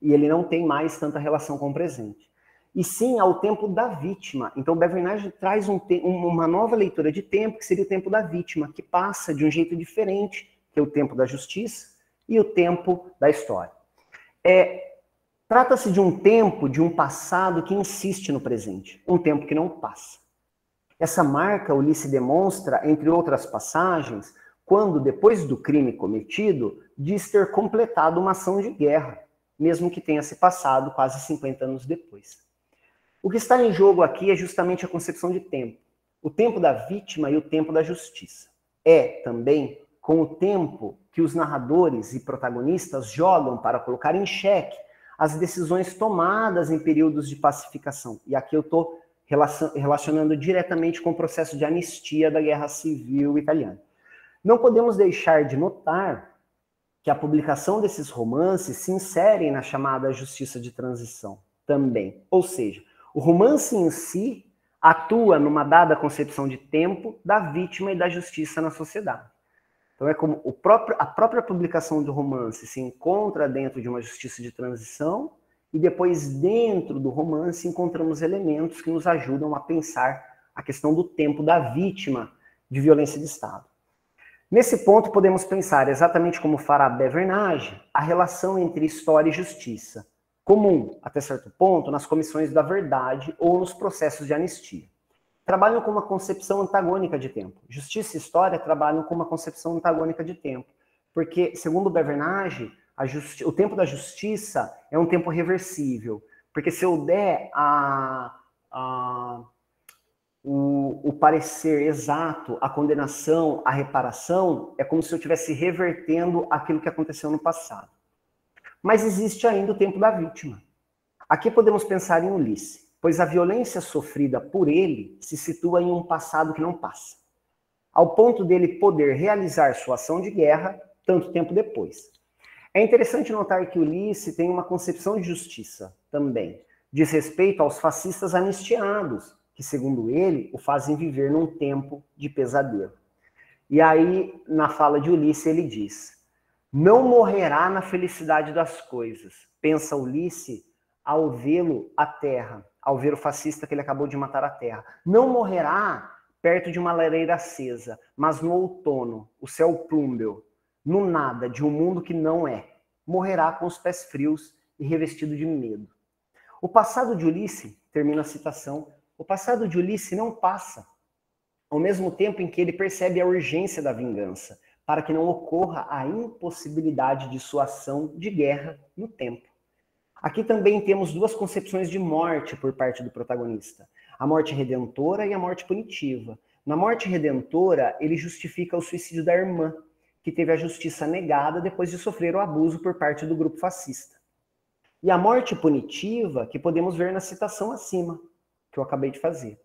e ele não tem mais tanta relação com o presente. E sim ao tempo da vítima. Então, Bevernage traz uma nova leitura de tempo, que seria o tempo da vítima, que passa de um jeito diferente, que é o tempo da justiça e o tempo da história. Trata-se de um tempo, de um passado que insiste no presente, um tempo que não passa. Essa marca Ulisse demonstra, entre outras passagens, quando, depois do crime cometido, diz ter completado uma ação de guerra, mesmo que tenha se passado quase 50 anos depois. O que está em jogo aqui é justamente a concepção de tempo, o tempo da vítima e o tempo da justiça. Também com o tempo que os narradores e protagonistas jogam para colocar em xeque as decisões tomadas em períodos de pacificação. E aqui eu estou relacionando diretamente com o processo de anistia da Guerra Civil Italiana. Não podemos deixar de notar que a publicação desses romances se insere na chamada justiça de transição também. Ou seja, o romance em si atua numa dada concepção de tempo da vítima e da justiça na sociedade. Então é como a própria publicação do romance se encontra dentro de uma justiça de transição e depois dentro do romance encontramos elementos que nos ajudam a pensar a questão do tempo da vítima de violência de Estado. Nesse ponto podemos pensar, exatamente como fará Bevernage, a relação entre história e justiça, comum, até certo ponto, nas comissões da verdade ou nos processos de anistia. Trabalham com uma concepção antagônica de tempo. Justiça e história trabalham com uma concepção antagônica de tempo. Porque, segundo Bevernage, o tempo da justiça é um tempo reversível. Porque se eu der o parecer exato, a condenação, a reparação, é como se eu estivesse revertendo aquilo que aconteceu no passado. Mas existe ainda o tempo da vítima. Aqui podemos pensar em Ulisse, pois a violência sofrida por ele se situa em um passado que não passa, ao ponto dele poder realizar sua ação de guerra tanto tempo depois. É interessante notar que Ulisse tem uma concepção de justiça também, diz respeito aos fascistas anistiados, que, segundo ele, o fazem viver num tempo de pesadelo. E aí, na fala de Ulisse, ele diz: não morrerá na felicidade das coisas, pensa Ulisse ao vê-lo à terra, ao ver o fascista que ele acabou de matar à terra. Não morrerá perto de uma lareira acesa, mas no outono, o céu plúmbeo, no nada de um mundo que não é, morrerá com os pés frios e revestido de medo. O passado de Ulisses, termina a citação, o passado de Ulisses não passa, ao mesmo tempo em que ele percebe a urgência da vingança, para que não ocorra a impossibilidade de sua ação de guerra no tempo. Aqui também temos duas concepções de morte por parte do protagonista, a morte redentora e a morte punitiva. Na morte redentora, ele justifica o suicídio da irmã, que teve a justiça negada depois de sofrer o abuso por parte do grupo fascista. E a morte punitiva, que podemos ver na citação acima, que eu acabei de fazer.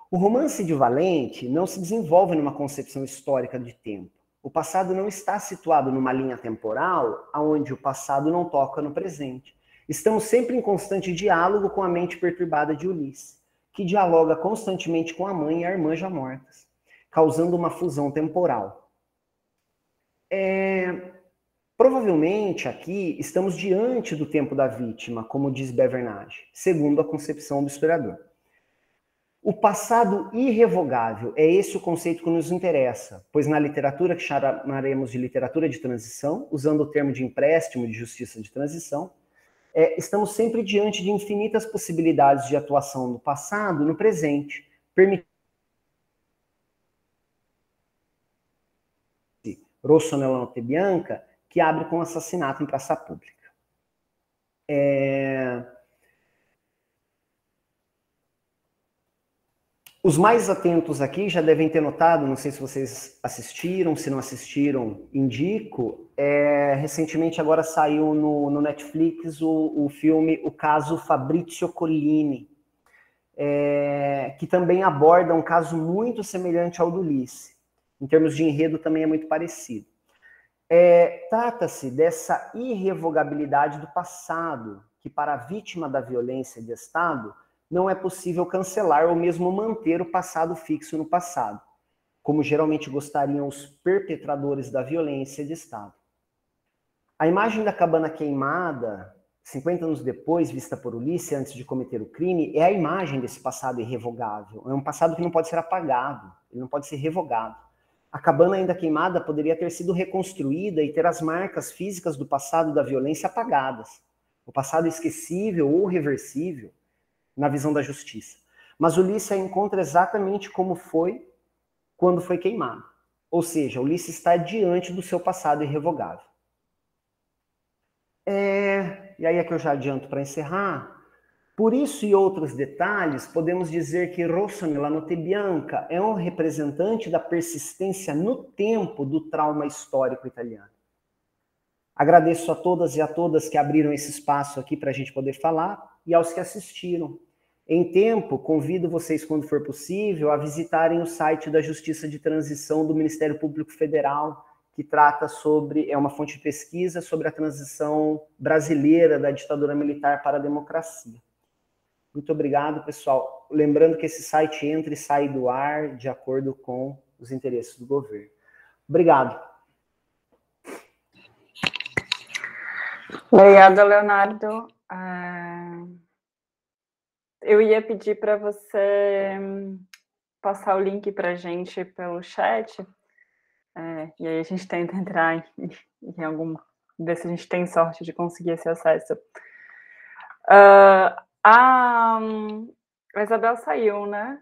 O romance de Valente não se desenvolve numa concepção histórica de tempo. O passado não está situado numa linha temporal onde o passado não toca no presente. Estamos sempre em constante diálogo com a mente perturbada de Ulisses, que dialoga constantemente com a mãe e a irmã já mortas, causando uma fusão temporal. Provavelmente aqui estamos diante do tempo da vítima, como diz Bevernage, segundo a concepção do historiador. O passado irrevogável é esse o conceito que nos interessa, pois na literatura que chamaremos de literatura de transição, usando o termo de empréstimo de justiça de transição, estamos sempre diante de infinitas possibilidades de atuação no passado no presente, permitindo Rosso nella notte bianca, que abre com assassinato em praça pública. Os mais atentos aqui já devem ter notado, não sei se vocês assistiram, se não assistiram, indico, recentemente agora saiu no Netflix o filme O Caso Fabrizio Collini, que também aborda um caso muito semelhante ao do Ulisses. Em termos de enredo também é muito parecido. Trata-se dessa irrevogabilidade do passado, que para a vítima da violência de Estado, não é possível cancelar ou mesmo manter o passado fixo no passado, como geralmente gostariam os perpetradores da violência de Estado. A imagem da cabana queimada, 50 anos depois, vista por Ulisses antes de cometer o crime, é a imagem desse passado irrevogável. É um passado que não pode ser apagado, ele não pode ser revogado. A cabana ainda queimada poderia ter sido reconstruída e ter as marcas físicas do passado da violência apagadas. O passado esquecível ou reversível, na visão da justiça. Mas Ulisses a encontra exatamente como foi quando foi queimado. Ou seja, Ulisses está diante do seu passado irrevogável. E aí é que eu já adianto para encerrar. Por isso e outros detalhes, podemos dizer que Rosso nella notte bianca é um representante da persistência no tempo do trauma histórico italiano. Agradeço a todas e a todas que abriram esse espaço aqui para a gente poder falar e aos que assistiram. Em tempo, convido vocês, quando for possível, a visitarem o site da Justiça de Transição do Ministério Público Federal, que trata sobre, é uma fonte de pesquisa sobre a transição brasileira da ditadura militar para a democracia. Muito obrigado, pessoal. Lembrando que esse site entra e sai do ar de acordo com os interesses do governo. Obrigado. Obrigada, Leonardo. Eu ia pedir para você passar o link para a gente pelo chat, e aí a gente tenta entrar em algum... ver se a gente tem sorte de conseguir esse acesso. A Isabel saiu, né?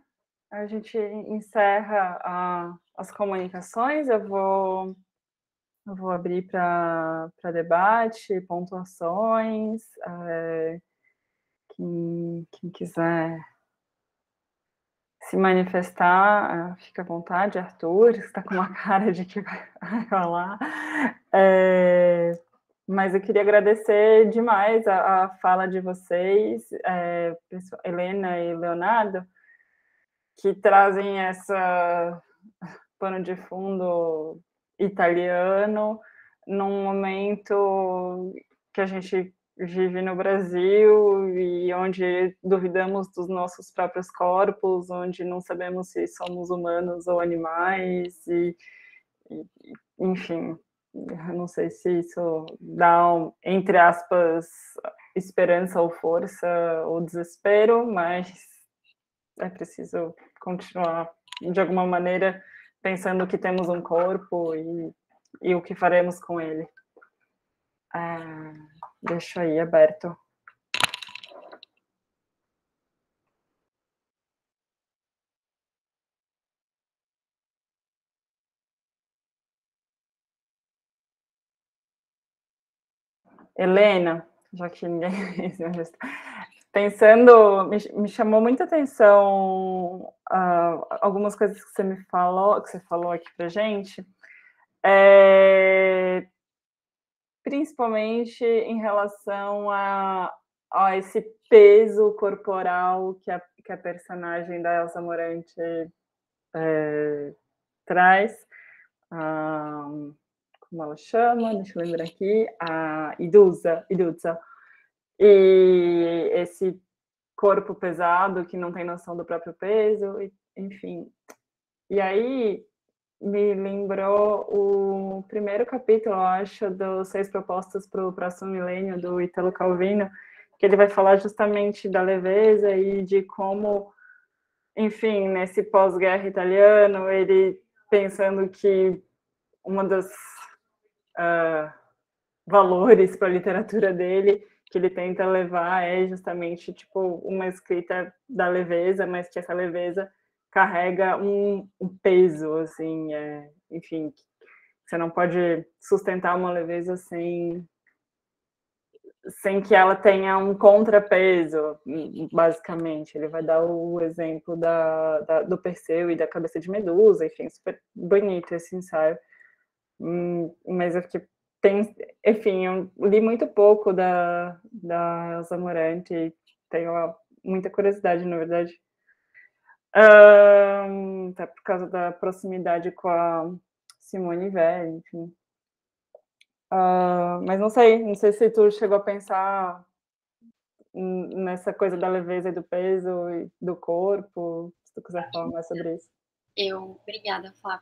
A gente encerra as comunicações, eu vou abrir para debate, pontuações. Quem quiser se manifestar, fica à vontade. Arthur, que está com uma cara de que vai falar. Mas eu queria agradecer demais a fala de vocês, Helena e Leonardo, que trazem essa pano de fundo italiano num momento que a gente vive no Brasil e onde duvidamos dos nossos próprios corpos, onde não sabemos se somos humanos ou animais, enfim, eu não sei se isso dá, entre aspas, esperança ou força ou desespero, mas é preciso continuar de alguma maneira, pensando que temos um corpo e o que faremos com ele. Deixo aí aberto. Helena, já que ninguém pensando, me chamou muita atenção algumas coisas que você falou aqui pra gente, principalmente em relação a esse peso corporal que a personagem da Elsa Morante traz. Como ela chama? Deixa eu lembrar aqui. A Iduza. E esse corpo pesado que não tem noção do próprio peso, enfim. E aí me lembrou o primeiro capítulo, eu acho, dos 6 propostas para o próximo milênio, do Italo Calvino, que ele vai falar justamente da leveza e de como, enfim, nesse pós-guerra italiano, ele pensando que uma das valores para a literatura dele que ele tenta levar é justamente tipo uma escrita da leveza, mas que essa leveza carrega um peso, assim, enfim, você não pode sustentar uma leveza sem que ela tenha um contrapeso, basicamente. Ele vai dar o exemplo do Perseu e da cabeça de Medusa, enfim, super bonito esse ensaio. Mas eu fiquei enfim, eu li muito pouco da Elsa Morante e tenho muita curiosidade, na verdade. Até por causa da proximidade com a Simone Weil, enfim. Mas não sei se tu chegou a pensar nessa coisa da leveza e do peso e do corpo, se tu quiser falar mais sobre isso. Obrigada, Flá,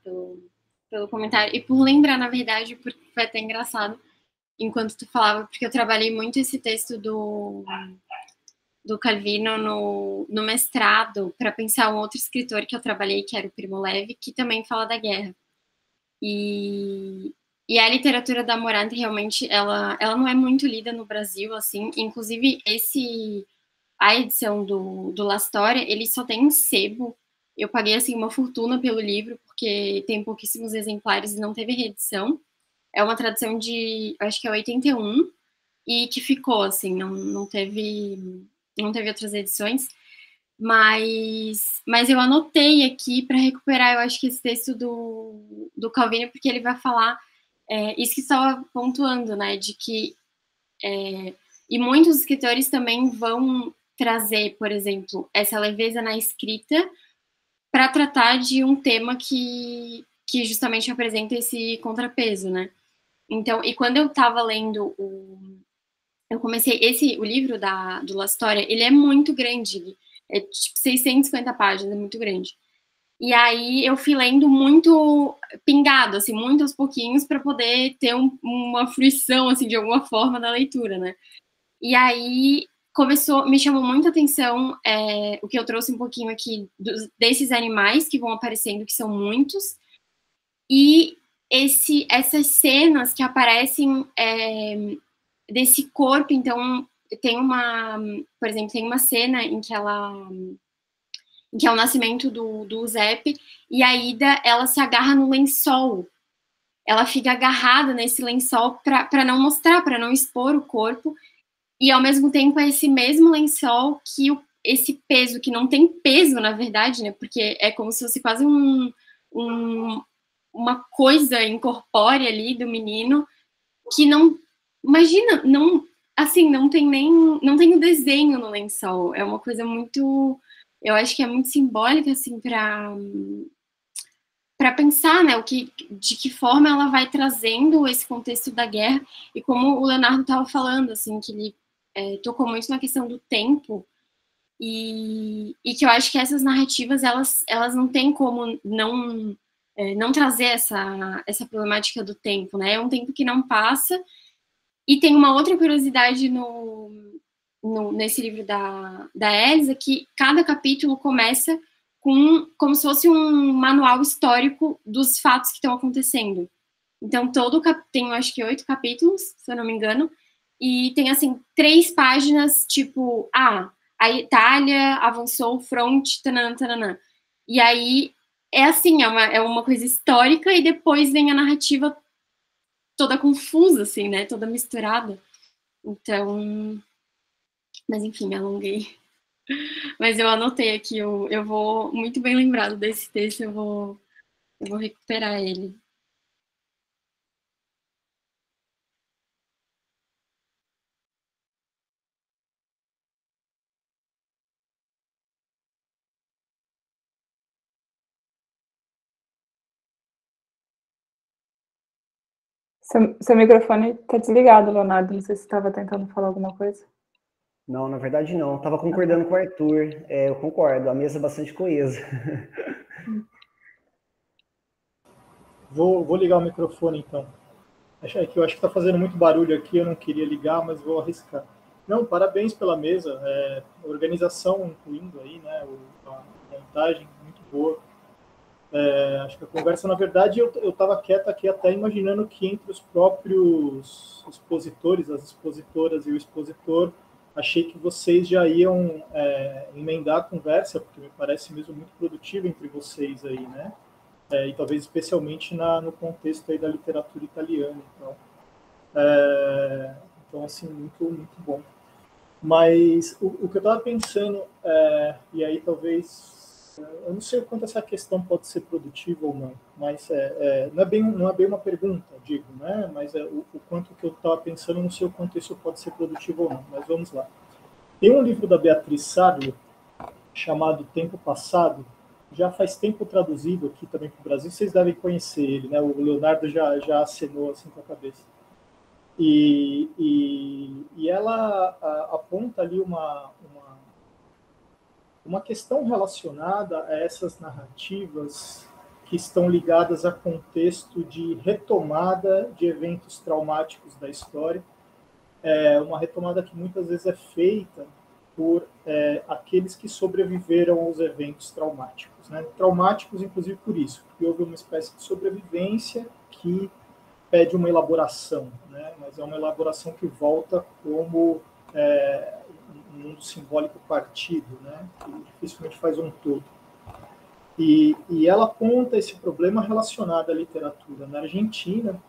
pelo comentário e por lembrar, na verdade, porque foi até engraçado enquanto tu falava, porque eu trabalhei muito esse texto do Calvino no mestrado para pensar um outro escritor que eu trabalhei, que era o Primo Levi, que também fala da guerra. E a literatura da Morante realmente ela não é muito lida no Brasil, assim. Inclusive a edição do La Storia, ele só tem um sebo. Eu paguei assim uma fortuna pelo livro porque tem pouquíssimos exemplares e não teve reedição. É uma tradução de, acho que é 81 e que ficou assim, não teve outras edições. Mas eu anotei aqui para recuperar, eu acho que esse texto do Calvino, porque ele vai falar isso que estava pontuando, né, de que e muitos escritores também vão trazer, por exemplo, essa leveza na escrita para tratar de um tema que justamente apresenta esse contrapeso, né? Então, e quando eu estava lendo eu comecei o livro do La Storia, ele é muito grande, é tipo 650 páginas, é muito grande. E aí eu fui lendo muito pingado, assim, muito aos pouquinhos para poder ter uma fruição, assim, de alguma forma da leitura, né? E aí me chamou muita atenção o que eu trouxe um pouquinho aqui desses animais que vão aparecendo, que são muitos, e essas cenas que aparecem desse corpo. Então por exemplo, tem uma cena em que é o nascimento do Zep, e a Ida, ela se agarra no lençol, ela fica agarrada nesse lençol para não mostrar, para não expor o corpo, e ao mesmo tempo é esse mesmo lençol que esse peso, que não tem peso, na verdade, né, porque é como se fosse quase uma coisa incorpórea ali do menino, que não, imagina, não, assim, não tem o desenho no lençol, é uma coisa muito, eu acho que é muito simbólica, assim, para pensar, né, de que forma ela vai trazendo esse contexto da guerra, e como o Leonardo estava falando, assim, que ele tocou muito na questão do tempo, e que eu acho que essas narrativas, elas não têm como não trazer essa problemática do tempo, né? É um tempo que não passa. E tem uma outra curiosidade nesse livro da Elsa, que cada capítulo começa com como se fosse um manual histórico dos fatos que estão acontecendo. Então, tem, eu acho que 8 capítulos, se eu não me engano, e tem, assim, 3 páginas, tipo, a Itália avançou o fronte, tananã, tananã. E aí, é assim, é uma coisa histórica, e depois vem a narrativa toda confusa, assim, né, toda misturada. Então, mas enfim, me alonguei. Mas eu anotei aqui, eu vou, muito bem lembrado desse texto, eu vou recuperar ele. Seu microfone está desligado, Leonardo. Não sei se você estava tentando falar alguma coisa. Não, na verdade não. Estava concordando com o Arthur. Eu concordo, a mesa é bastante coesa. Vou ligar o microfone, então. É que eu acho que está fazendo muito barulho aqui, eu não queria ligar, mas vou arriscar. Não, parabéns pela mesa. A organização incluindo aí, né, a montagem, muito boa. Acho que a conversa, na verdade, eu estava quieto aqui até imaginando que entre os próprios expositores, as expositoras e o expositor, achei que vocês já iam emendar a conversa, porque me parece mesmo muito produtivo entre vocês aí, né? E talvez especialmente no contexto aí da literatura italiana. Então assim, muito, muito bom. Mas o que eu estava pensando, e aí talvez... Eu não sei o quanto essa questão pode ser produtiva ou não, mas não é bem uma pergunta, digo, né? Mas o quanto que eu estava pensando, não sei o quanto isso pode ser produtivo ou não, mas vamos lá. Tem um livro da Beatriz Sarlo, chamado Tempo Passado, já faz tempo traduzido aqui também para o Brasil, vocês devem conhecer ele, né? O Leonardo já acenou assim com a cabeça. E ela aponta ali uma questão relacionada a essas narrativas que estão ligadas a contexto de retomada de eventos traumáticos da história, uma retomada que muitas vezes é feita por aqueles que sobreviveram aos eventos traumáticos, né? Traumáticos, inclusive, por isso, porque houve uma espécie de sobrevivência que pede uma elaboração, né? Mas é uma elaboração que volta como um mundo simbólico partido, né? Que dificilmente faz um todo. E ela aponta esse problema relacionado à literatura na Argentina,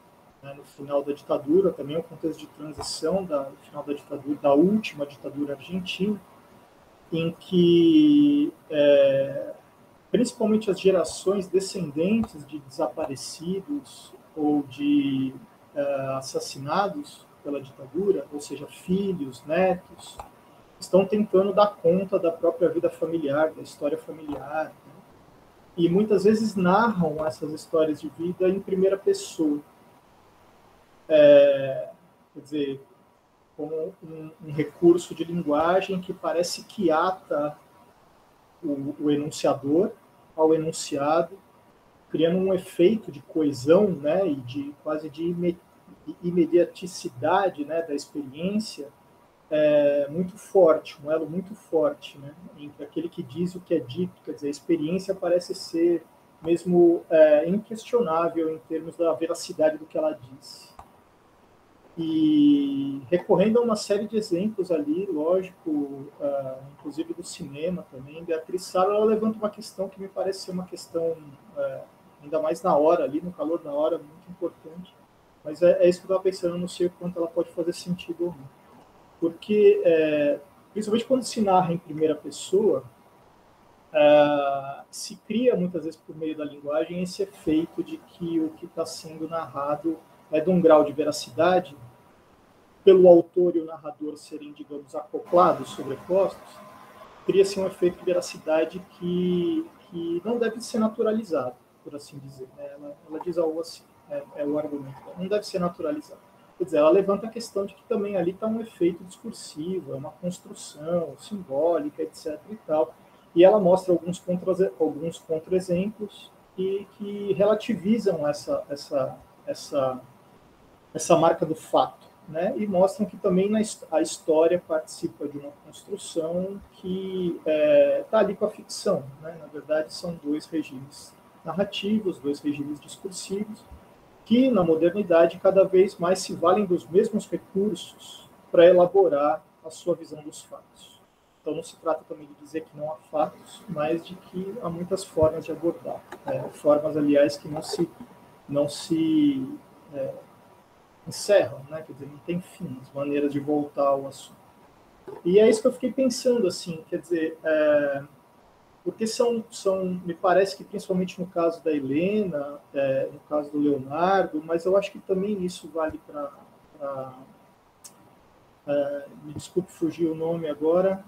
né, no final da ditadura, também o contexto de transição no final da ditadura, da última ditadura argentina, em que principalmente as gerações descendentes de desaparecidos ou de assassinados pela ditadura, ou seja, filhos, netos, estão tentando dar conta da própria vida familiar, da história familiar, né? E muitas vezes narram essas histórias de vida em primeira pessoa. Quer dizer, como um recurso de linguagem que parece que ata o enunciador ao enunciado, criando um efeito de coesão, né, e de quase de imediaticidade, né, da experiência, muito forte, um elo muito forte, né, entre aquele que diz o que é dito. Quer dizer, a experiência parece ser mesmo inquestionável em termos da veracidade do que ela diz. E recorrendo a uma série de exemplos ali, lógico, inclusive do cinema também, Beatriz Sarlo, ela levanta uma questão que me parece ser uma questão, ainda mais na hora, ali no calor da hora, muito importante. Mas é isso que eu estava pensando, não sei o quanto ela pode fazer sentido ou não. Porque, principalmente quando se narra em primeira pessoa, se cria muitas vezes por meio da linguagem esse efeito de que o que está sendo narrado é de um grau de veracidade, pelo autor e o narrador serem, digamos, acoplados, sobrepostos, cria-se um efeito de veracidade que não deve ser naturalizado, por assim dizer, né? Ela diz algo assim, é o argumento, não deve ser naturalizado. Quer dizer, ela levanta a questão de que também ali está um efeito discursivo, é uma construção simbólica, etc. e tal. E ela mostra alguns contra-exemplos que relativizam essa marca do fato, né? E mostram que também a história participa de uma construção que está ali com a ficção, né? Na verdade, são dois regimes narrativos, dois regimes discursivos, que na modernidade cada vez mais se valem dos mesmos recursos para elaborar a sua visão dos fatos. Então não se trata também de dizer que não há fatos, mas de que há muitas formas de abordar, formas, aliás, que não se encerram, né? Quer dizer, não tem fim, as maneiras de voltar ao assunto. E é isso que eu fiquei pensando, assim, quer dizer, porque me parece que principalmente no caso da Helena, no caso do Leonardo, mas eu acho que também isso vale para me desculpe fugir o nome agora,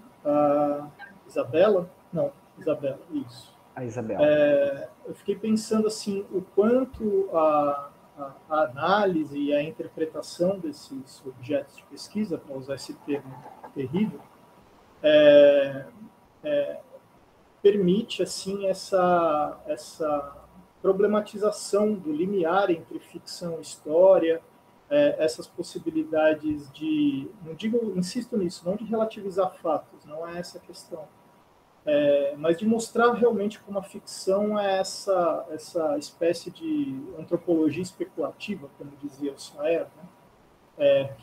Isabela? Não, Isabela, isso. A Isabela. Eu fiquei pensando assim, o quanto a análise e a interpretação desses objetos de pesquisa, para usar esse termo terrível, permite assim essa problematização do limiar entre ficção e história, essas possibilidades de, não digo, insisto nisso, não de relativizar fatos, não é essa a questão, mas de mostrar realmente como a ficção é essa espécie de antropologia especulativa, como dizia o Saer, né?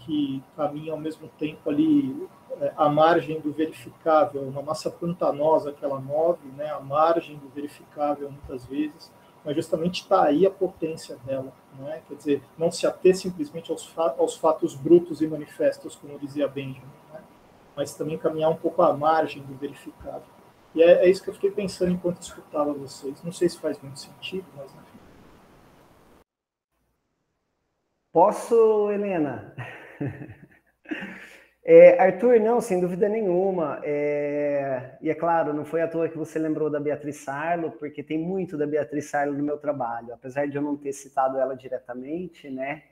Que caminha ao mesmo tempo ali à margem do verificável, uma massa pantanosa que ela move, né? À margem do verificável muitas vezes, mas justamente está aí a potência dela, né? Quer dizer, não se ater simplesmente aos fatos brutos e manifestos, como dizia Benjamin, né? Mas também caminhar um pouco à margem do verificável. E é isso que eu fiquei pensando enquanto escutava vocês. Não sei se faz muito sentido, mas enfim. Posso, Helena? Arthur, não, sem dúvida nenhuma. E é claro, não foi à toa que você lembrou da Beatriz Sarlo, porque tem muito da Beatriz Sarlo no meu trabalho, apesar de eu não ter citado ela diretamente, né?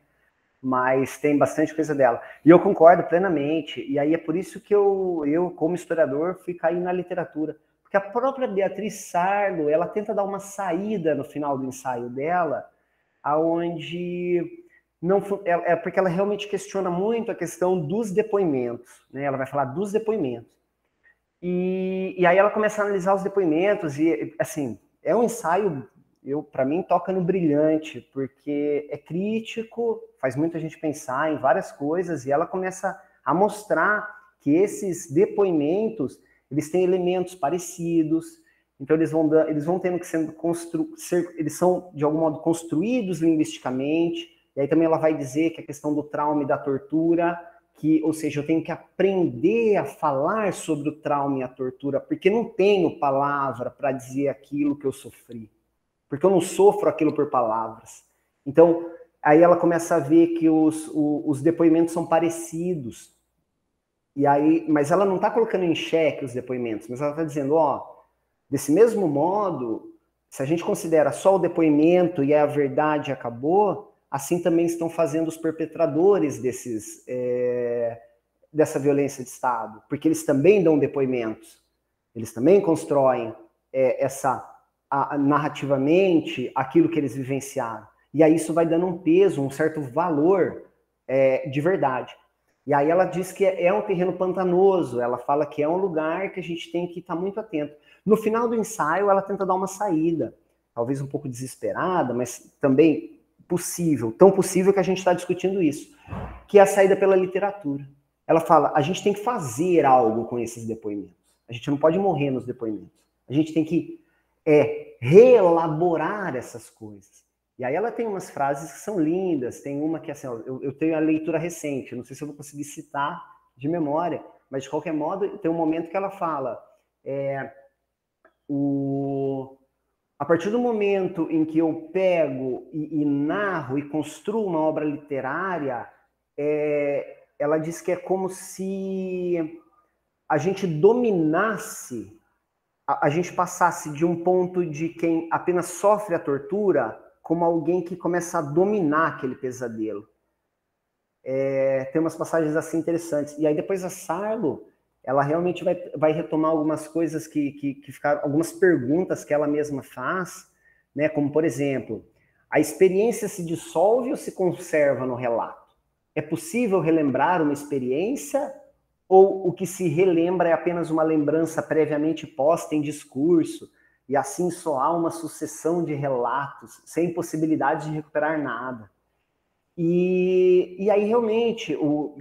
Mas tem bastante coisa dela. E eu concordo plenamente, e aí é por isso que eu como historiador, fui cair na literatura. Porque a própria Beatriz Sarlo, ela tenta dar uma saída no final do ensaio dela, aonde não porque ela realmente questiona muito a questão dos depoimentos, né? Ela vai falar dos depoimentos. E aí ela começa a analisar os depoimentos, e assim, é um ensaio, para mim, toca no brilhante, porque é crítico, faz muita gente pensar em várias coisas, e ela começa a mostrar que esses depoimentos, eles têm elementos parecidos, então eles vão tendo que eles são, de algum modo, construídos linguisticamente, e aí também ela vai dizer que a questão do trauma e da tortura, ou seja, eu tenho que aprender a falar sobre o trauma e a tortura, porque não tenho palavra para dizer aquilo que eu sofri, porque eu não sofro aquilo por palavras. Então, aí ela começa a ver que os depoimentos são parecidos, e aí, mas ela não está colocando em xeque os depoimentos, mas ela está dizendo, desse mesmo modo, se a gente considera só o depoimento e a verdade acabou, assim também estão fazendo os perpetradores dessa violência de Estado, porque eles também dão depoimentos, eles também constroem narrativamente aquilo que eles vivenciaram. E aí isso vai dando um peso, um certo valor de verdade. E aí ela diz que é um terreno pantanoso, ela fala que é um lugar que a gente tem que estar muito atento. No final do ensaio, ela tenta dar uma saída, talvez um pouco desesperada, mas também possível, tão possível que a gente está discutindo isso, que é a saída pela literatura. Ela fala, a gente tem que fazer algo com esses depoimentos. A gente não pode morrer nos depoimentos. A gente tem que reelaborar essas coisas. E aí ela tem umas frases que são lindas, tem uma que, assim, eu tenho a leitura recente, não sei se eu vou conseguir citar de memória, mas de qualquer modo, tem um momento que ela fala, a partir do momento em que eu pego e narro e construo uma obra literária, ela diz que é como se a gente dominasse, a gente passasse de um ponto de quem apenas sofre a tortura como alguém que começa a dominar aquele pesadelo. Tem umas passagens assim interessantes. E aí depois a Sarlo, ela realmente vai retomar algumas coisas que ficaram, algumas perguntas que ela mesma faz, né? Como, por exemplo, a experiência se dissolve ou se conserva no relato? É possível relembrar uma experiência ou o que se relembra é apenas uma lembrança previamente posta em discurso e assim só há uma sucessão de relatos sem possibilidade de recuperar nada? E aí, realmente,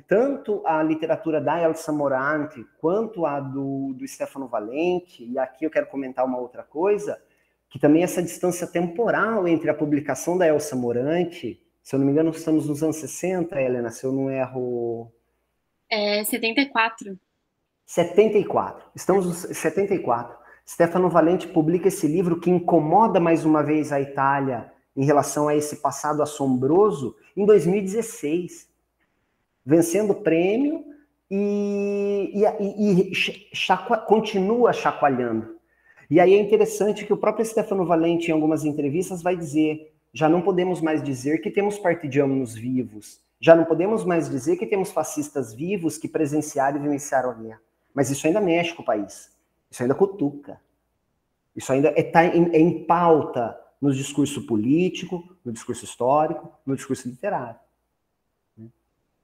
tanto a literatura da Elsa Morante quanto a do Stefano Valente, e aqui eu quero comentar uma outra coisa, que também essa distância temporal entre a publicação da Elsa Morante, se eu não me engano, estamos nos anos 60, Helena, se eu não erro... 74. 74. Estamos nos 74. Stefano Valente publica esse livro que incomoda mais uma vez a Itália em relação a esse passado assombroso em 2016, vencendo o prêmio e continua chacoalhando. E aí é interessante que o próprio Stefano Valente, em algumas entrevistas, vai dizer: já não podemos mais dizer que temos partidianos vivos, já não podemos mais dizer que temos fascistas vivos que presenciaram e vivenciaram a guerra. Mas isso ainda mexe com o país, isso ainda cutuca, isso ainda é em pauta no discurso político, no discurso histórico, no discurso literário.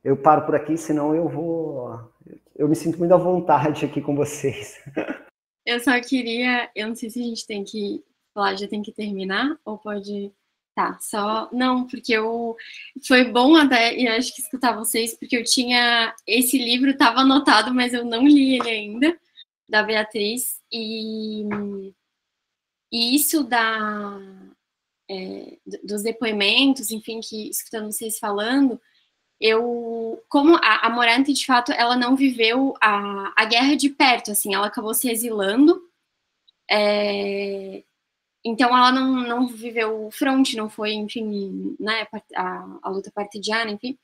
Eu paro por aqui, senão eu me sinto muito à vontade aqui com vocês. Eu só queria, eu não sei se a gente tem que falar, já tem que terminar, ou pode... Tá, só... Não, porque foi bom até, e acho que escutar vocês, porque eu tinha... Esse livro estava anotado, mas eu não li ele ainda, da Beatriz, e isso dos depoimentos, enfim, que escutando vocês falando, como a Morante, de fato, ela não viveu a guerra de perto, assim, ela acabou se exilando, então ela não viveu o fronte, não foi, enfim, né, a luta partidiana, enfim,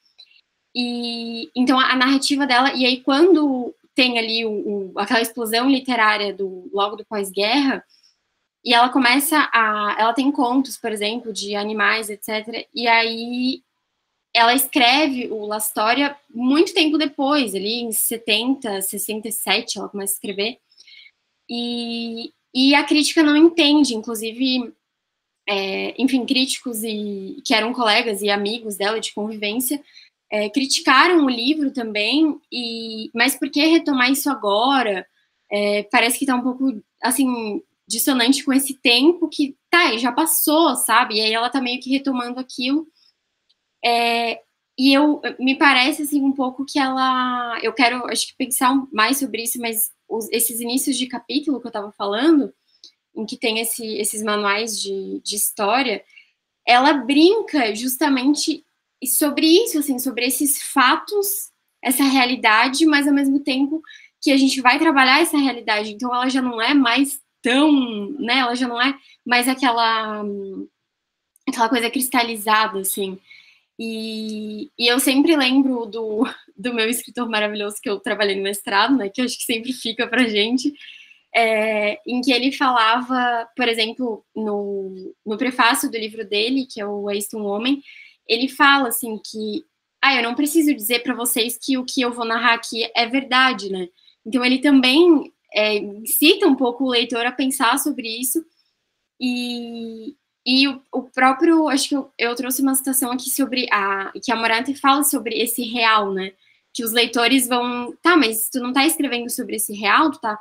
e então a narrativa dela, e aí quando tem ali aquela explosão literária logo do pós-guerra, e ela ela tem contos, por exemplo, de animais, etc. E aí ela escreve o La Storia muito tempo depois, ali em 70, 67, ela começa a escrever. E a crítica não entende, inclusive, enfim, críticos que eram colegas e amigos dela de convivência, criticaram o livro também, mas por que retomar isso agora? Parece que está um pouco, assim, dissonante com esse tempo que, já passou, sabe? E aí ela tá meio que retomando aquilo. E me parece, assim, um pouco que eu quero, acho que pensar mais sobre isso, mas esses inícios de capítulo que eu tava falando, em que tem esses manuais de história, ela brinca justamente sobre isso, assim, sobre esses fatos, essa realidade, mas ao mesmo tempo que a gente vai trabalhar essa realidade, então ela já não é mais tão, né, ela já não é mais aquela coisa cristalizada, assim. E eu sempre lembro do meu escritor maravilhoso que eu trabalhei no mestrado, né, que eu acho que sempre fica pra gente, em que ele falava, por exemplo, no prefácio do livro dele, que é o Eis um Homem, ele fala, assim, que eu não preciso dizer para vocês que o que eu vou narrar aqui é verdade, né? Então ele também incita um pouco o leitor a pensar sobre isso, e o próprio, acho que eu trouxe uma citação aqui sobre que a Morante fala sobre esse real, né? Que os leitores vão, mas tu não tá escrevendo sobre esse real, tu tá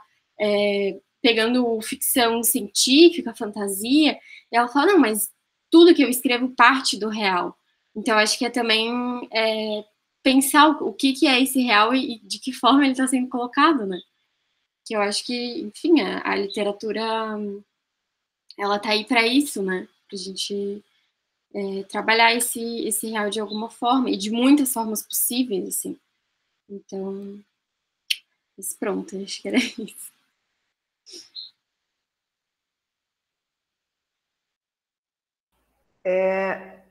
pegando ficção científica, fantasia, e ela fala, não, mas tudo que eu escrevo parte do real. Então, acho que é também pensar o que é esse real e de que forma ele está sendo colocado, né? Que eu acho que, enfim, a literatura, ela tá aí para isso, né? Pra gente trabalhar esse real de alguma forma, e de muitas formas possíveis, assim. Então, mas pronto, acho que era isso.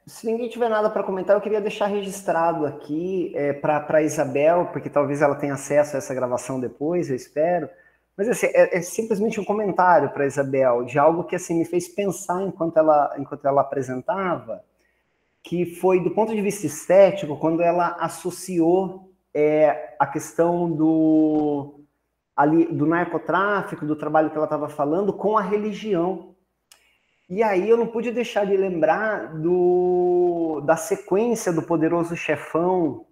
Se ninguém tiver nada para comentar, eu queria deixar registrado aqui para a Isabel, porque talvez ela tenha acesso a essa gravação depois, eu espero. Mas assim, é simplesmente um comentário para a Isabel, de algo que assim, me fez pensar enquanto ela apresentava, que foi do ponto de vista estético, quando ela associou a questão do narcotráfico, do trabalho que ela estava falando, com a religião. E aí eu não pude deixar de lembrar da sequência do Poderoso Chefão,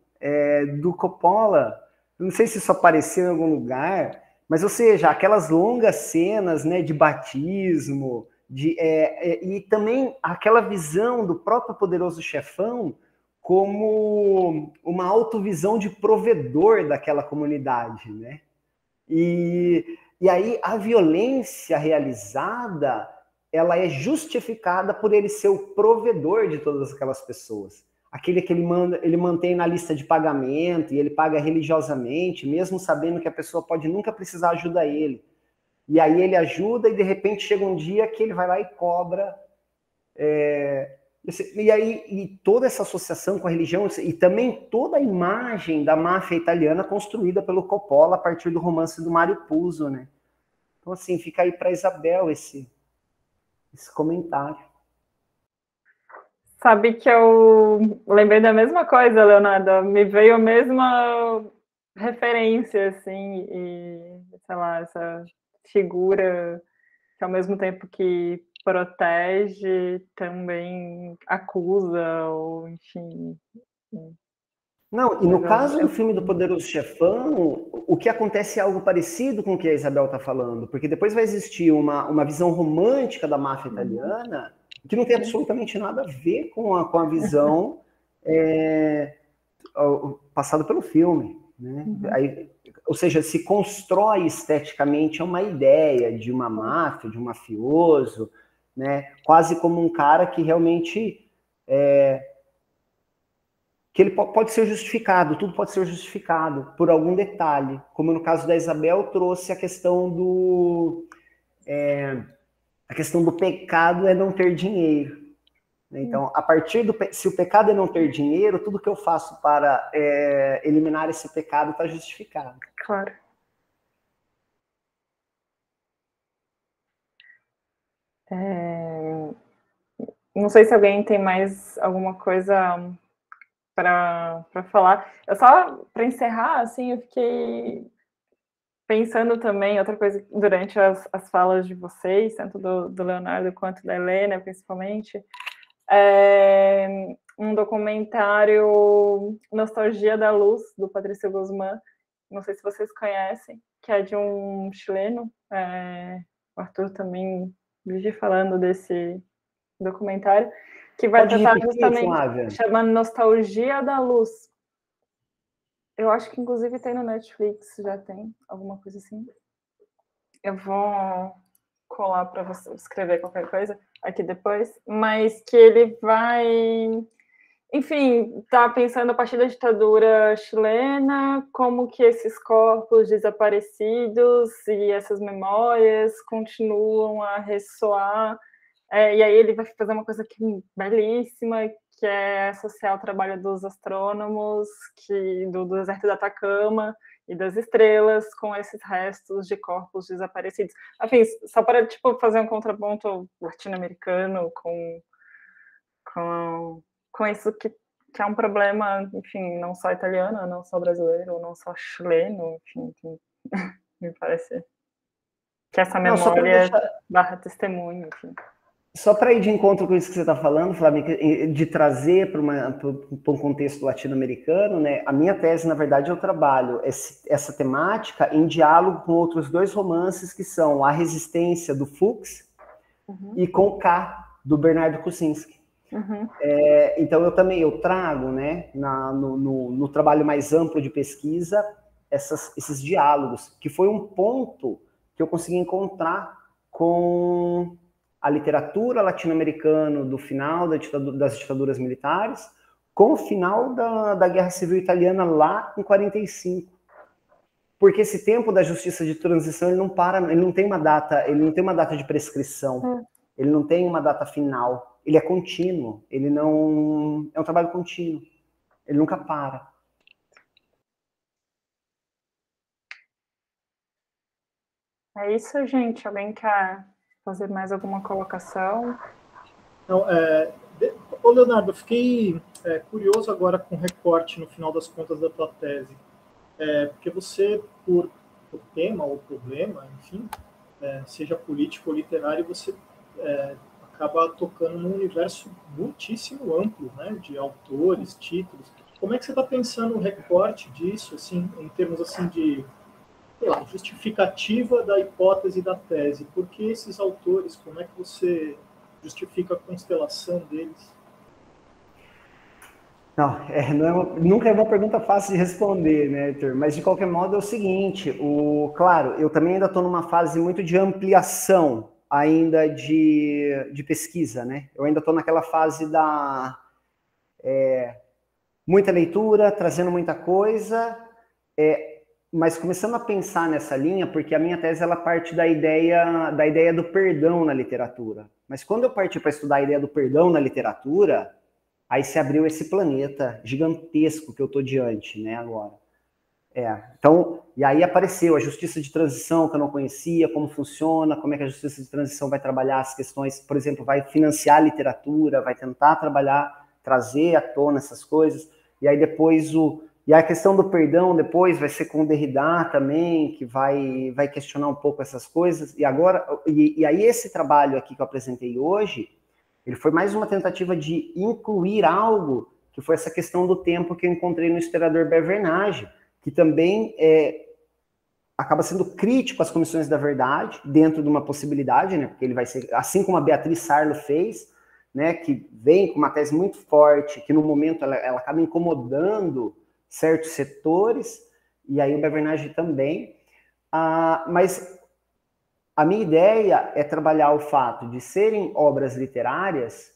do Coppola, não sei se isso apareceu em algum lugar, mas, ou seja, aquelas longas cenas, né, de batismo, e também aquela visão do próprio Poderoso Chefão como uma autovisão de provedor daquela comunidade, né? E aí a violência realizada, ela é justificada por ele ser o provedor de todas aquelas pessoas. Aquele que ele mantém na lista de pagamento e ele paga religiosamente, mesmo sabendo que a pessoa pode nunca precisar ajudar ele. E aí ele ajuda e de repente chega um dia que ele vai lá e cobra. E toda essa associação com a religião e também toda a imagem da máfia italiana construída pelo Coppola a partir do romance do Mário Puzo, né? Então, assim, fica aí para Isabel esse comentário. Sabe que eu lembrei da mesma coisa, Leonardo. Me veio a mesma referência, assim, e, sei lá, essa figura que ao mesmo tempo que protege, também acusa, ou enfim. Não, e no caso do filme do Poderoso Chefão, o que acontece é algo parecido com o que a Isabel está falando, porque depois vai existir uma visão romântica da máfia italiana que não tem absolutamente nada a ver com a visão passada pelo filme, né? Aí, ou seja, se constrói esteticamente uma ideia de uma máfia, de um mafioso, né? Quase como um cara que realmente que ele pode ser justificado, tudo pode ser justificado por algum detalhe, como no caso da Isabel trouxe a questão do pecado é não ter dinheiro. Então, a partir se o pecado é não ter dinheiro, tudo que eu faço para eliminar esse pecado está justificado. Claro. Não sei se alguém tem mais alguma coisa para falar. Eu só, para encerrar, assim, eu fiquei pensando também, outra coisa, durante as falas de vocês, tanto do Leonardo quanto da Helena, principalmente, um documentário Nostalgia da Luz, do Patrício Guzmán, não sei se vocês conhecem, que é de um chileno, o Arthur também vive falando desse documentário, que vai tratar justamente, chamando Nostalgia da Luz. Eu acho que, inclusive, tem no Netflix, já tem alguma coisa assim. Eu vou colar para você escrever qualquer coisa aqui depois, mas que ele vai, enfim, tá pensando a partir da ditadura chilena, como que esses corpos desaparecidos e essas memórias continuam a ressoar. E aí ele vai fazer uma coisa aqui belíssima, que é associar o trabalho dos astrônomos do deserto do Atacama e das estrelas com esses restos de corpos desaparecidos. Enfim, só para fazer um contraponto latino-americano com isso que é um problema, enfim, não só italiano, não só brasileiro, não só chileno, enfim, me parece que essa memória barra testemunho, enfim. Só para ir de encontro com isso que você está falando, Flávia, de trazer para um contexto latino-americano, né? A minha tese, na verdade, eu trabalho essa temática em diálogo com outros dois romances, que são A Resistência, do Fuchs, e com o K, do Bernardo Kucinski. Então, eu trago, né, no trabalho mais amplo de pesquisa, esses diálogos, que foi um ponto que eu consegui encontrar com a literatura latino-americana do final das ditaduras militares, com o final da Guerra Civil Italiana lá em 45. Porque esse tempo da justiça de transição, ele não tem uma data de prescrição, ele não tem uma data final, ele é contínuo, é um trabalho contínuo, ele nunca para. É isso, gente. Alguém quer fazer mais alguma colocação? Não, ô Leonardo, eu fiquei curioso agora com o recorte no final das contas da tua tese, porque você, por tema ou problema, enfim, seja político ou literário, você acaba tocando num universo muitíssimo amplo, né, de autores, títulos. como é que você está pensando o recorte disso, assim, em termos assim de, sei lá, justificativa da hipótese da tese? Por que esses autores? Como é que você justifica a constelação deles? Não, nunca é uma pergunta fácil de responder, né, Heitor? Mas de qualquer modo é o seguinte, claro, eu também ainda estou numa fase muito de ampliação ainda de pesquisa, né? Eu ainda estou naquela fase da muita leitura, trazendo muita coisa, mas começando a pensar nessa linha, porque a minha tese ela parte da ideia do perdão na literatura. Mas quando eu parti para estudar a ideia do perdão na literatura, aí se abriu esse planeta gigantesco que eu estou diante, né, agora. Então, e aí apareceu a justiça de transição, que eu não conhecia, como funciona, como é que a justiça de transição vai trabalhar as questões, por exemplo, vai financiar a literatura, vai tentar trazer à tona essas coisas, e aí depois e a questão do perdão depois vai ser com o Derrida também, que vai questionar um pouco essas coisas, e aí esse trabalho aqui que eu apresentei hoje, ele foi mais uma tentativa de incluir algo que foi essa questão do tempo que eu encontrei no historiador Bernage, que também acaba sendo crítico às comissões da verdade, dentro de uma possibilidade, né, porque ele vai ser, assim como a Beatriz Sarlo fez, né, que vem com uma tese muito forte, que no momento ela acaba incomodando certos setores, e aí o Bernage também, mas a minha ideia é trabalhar o fato de serem obras literárias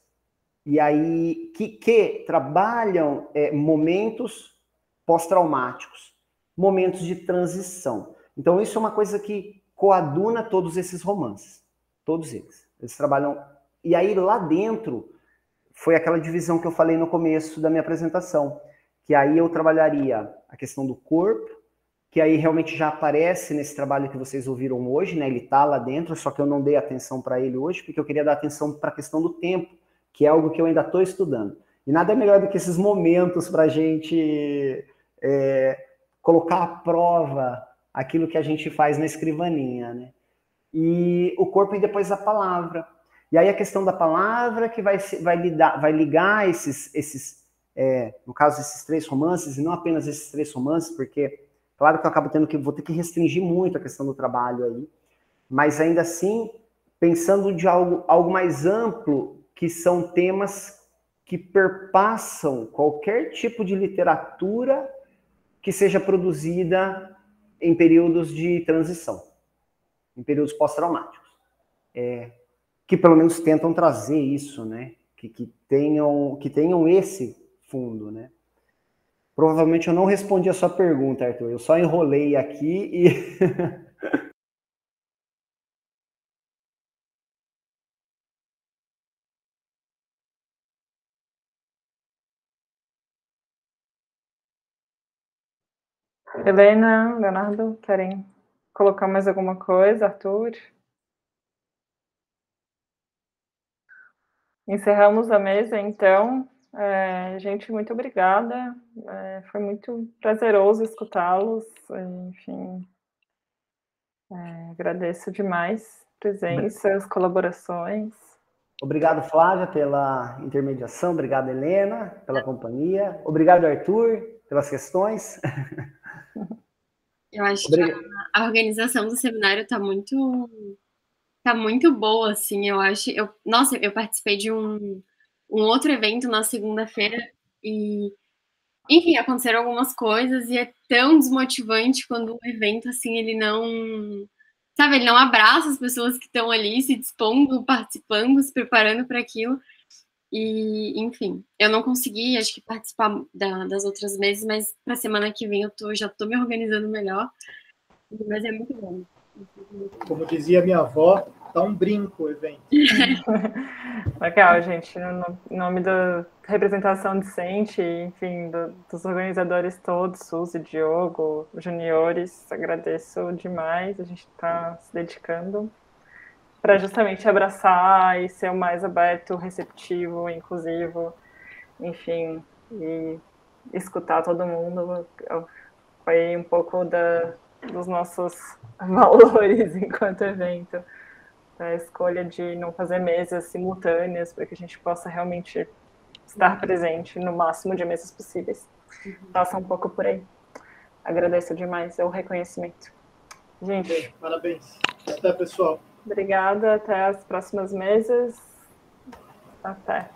e aí que trabalham momentos pós-traumáticos, momentos de transição. Então isso é uma coisa que coaduna todos esses romances, todos eles. Eles trabalham. E aí lá dentro foi aquela divisão que eu falei no começo da minha apresentação, que aí eu trabalharia a questão do corpo, que aí realmente já aparece nesse trabalho que vocês ouviram hoje, né? Ele está lá dentro, só que eu não dei atenção para ele hoje, porque eu queria dar atenção para a questão do tempo, que é algo que eu ainda estou estudando. E nada melhor do que esses momentos para a gente colocar à prova aquilo que a gente faz na escrivaninha, né? E o corpo e depois a palavra. E aí a questão da palavra que vai ligar no caso, esses 3 romances, e não apenas esses 3 romances, porque claro que eu acabo vou ter que restringir muito a questão do trabalho aí, mas ainda assim, pensando de algo mais amplo, que são temas que perpassam qualquer tipo de literatura que seja produzida em períodos de transição, em períodos pós-traumáticos. Que pelo menos tentam trazer isso, né? Que tenham esse fundo, né? Provavelmente eu não respondi a sua pergunta, Arthur. Eu só enrolei aqui e... Helena, Leonardo, querem colocar mais alguma coisa? Arthur? Encerramos a mesa, então. Gente, muito obrigada. Foi muito prazeroso escutá-los. Enfim, agradeço demais a presença, as colaborações. Obrigado, Flávia, pela intermediação. Obrigado, Helena, pela companhia. Obrigado, Arthur, pelas questões. Eu acho que a organização do seminário está muito boa, assim, eu acho. Nossa, eu participei de um outro evento na segunda-feira e, enfim, aconteceram algumas coisas e é tão desmotivante quando o evento, assim, ele não abraça as pessoas que estão ali se dispondo, participando, se preparando para aquilo. E, enfim, eu não consegui, acho que, participar das outras mesas, mas para a semana que vem já estou me organizando melhor. Mas é muito bom. Como dizia minha avó, tá um brinco o evento. Legal, gente. No nome da representação discente, enfim, dos organizadores todos, Suzy, Diogo, juniores, agradeço demais. A gente está se dedicando para justamente abraçar e ser o mais aberto, receptivo, inclusivo, enfim, e escutar todo mundo. Foi um pouco dos nossos valores enquanto evento. A escolha de não fazer mesas simultâneas para que a gente possa realmente estar presente no máximo de mesas possíveis. passa um pouco por aí. Agradeço demais o reconhecimento. Gente, parabéns. Até, pessoal. Obrigada, até as próximas mesas. Até.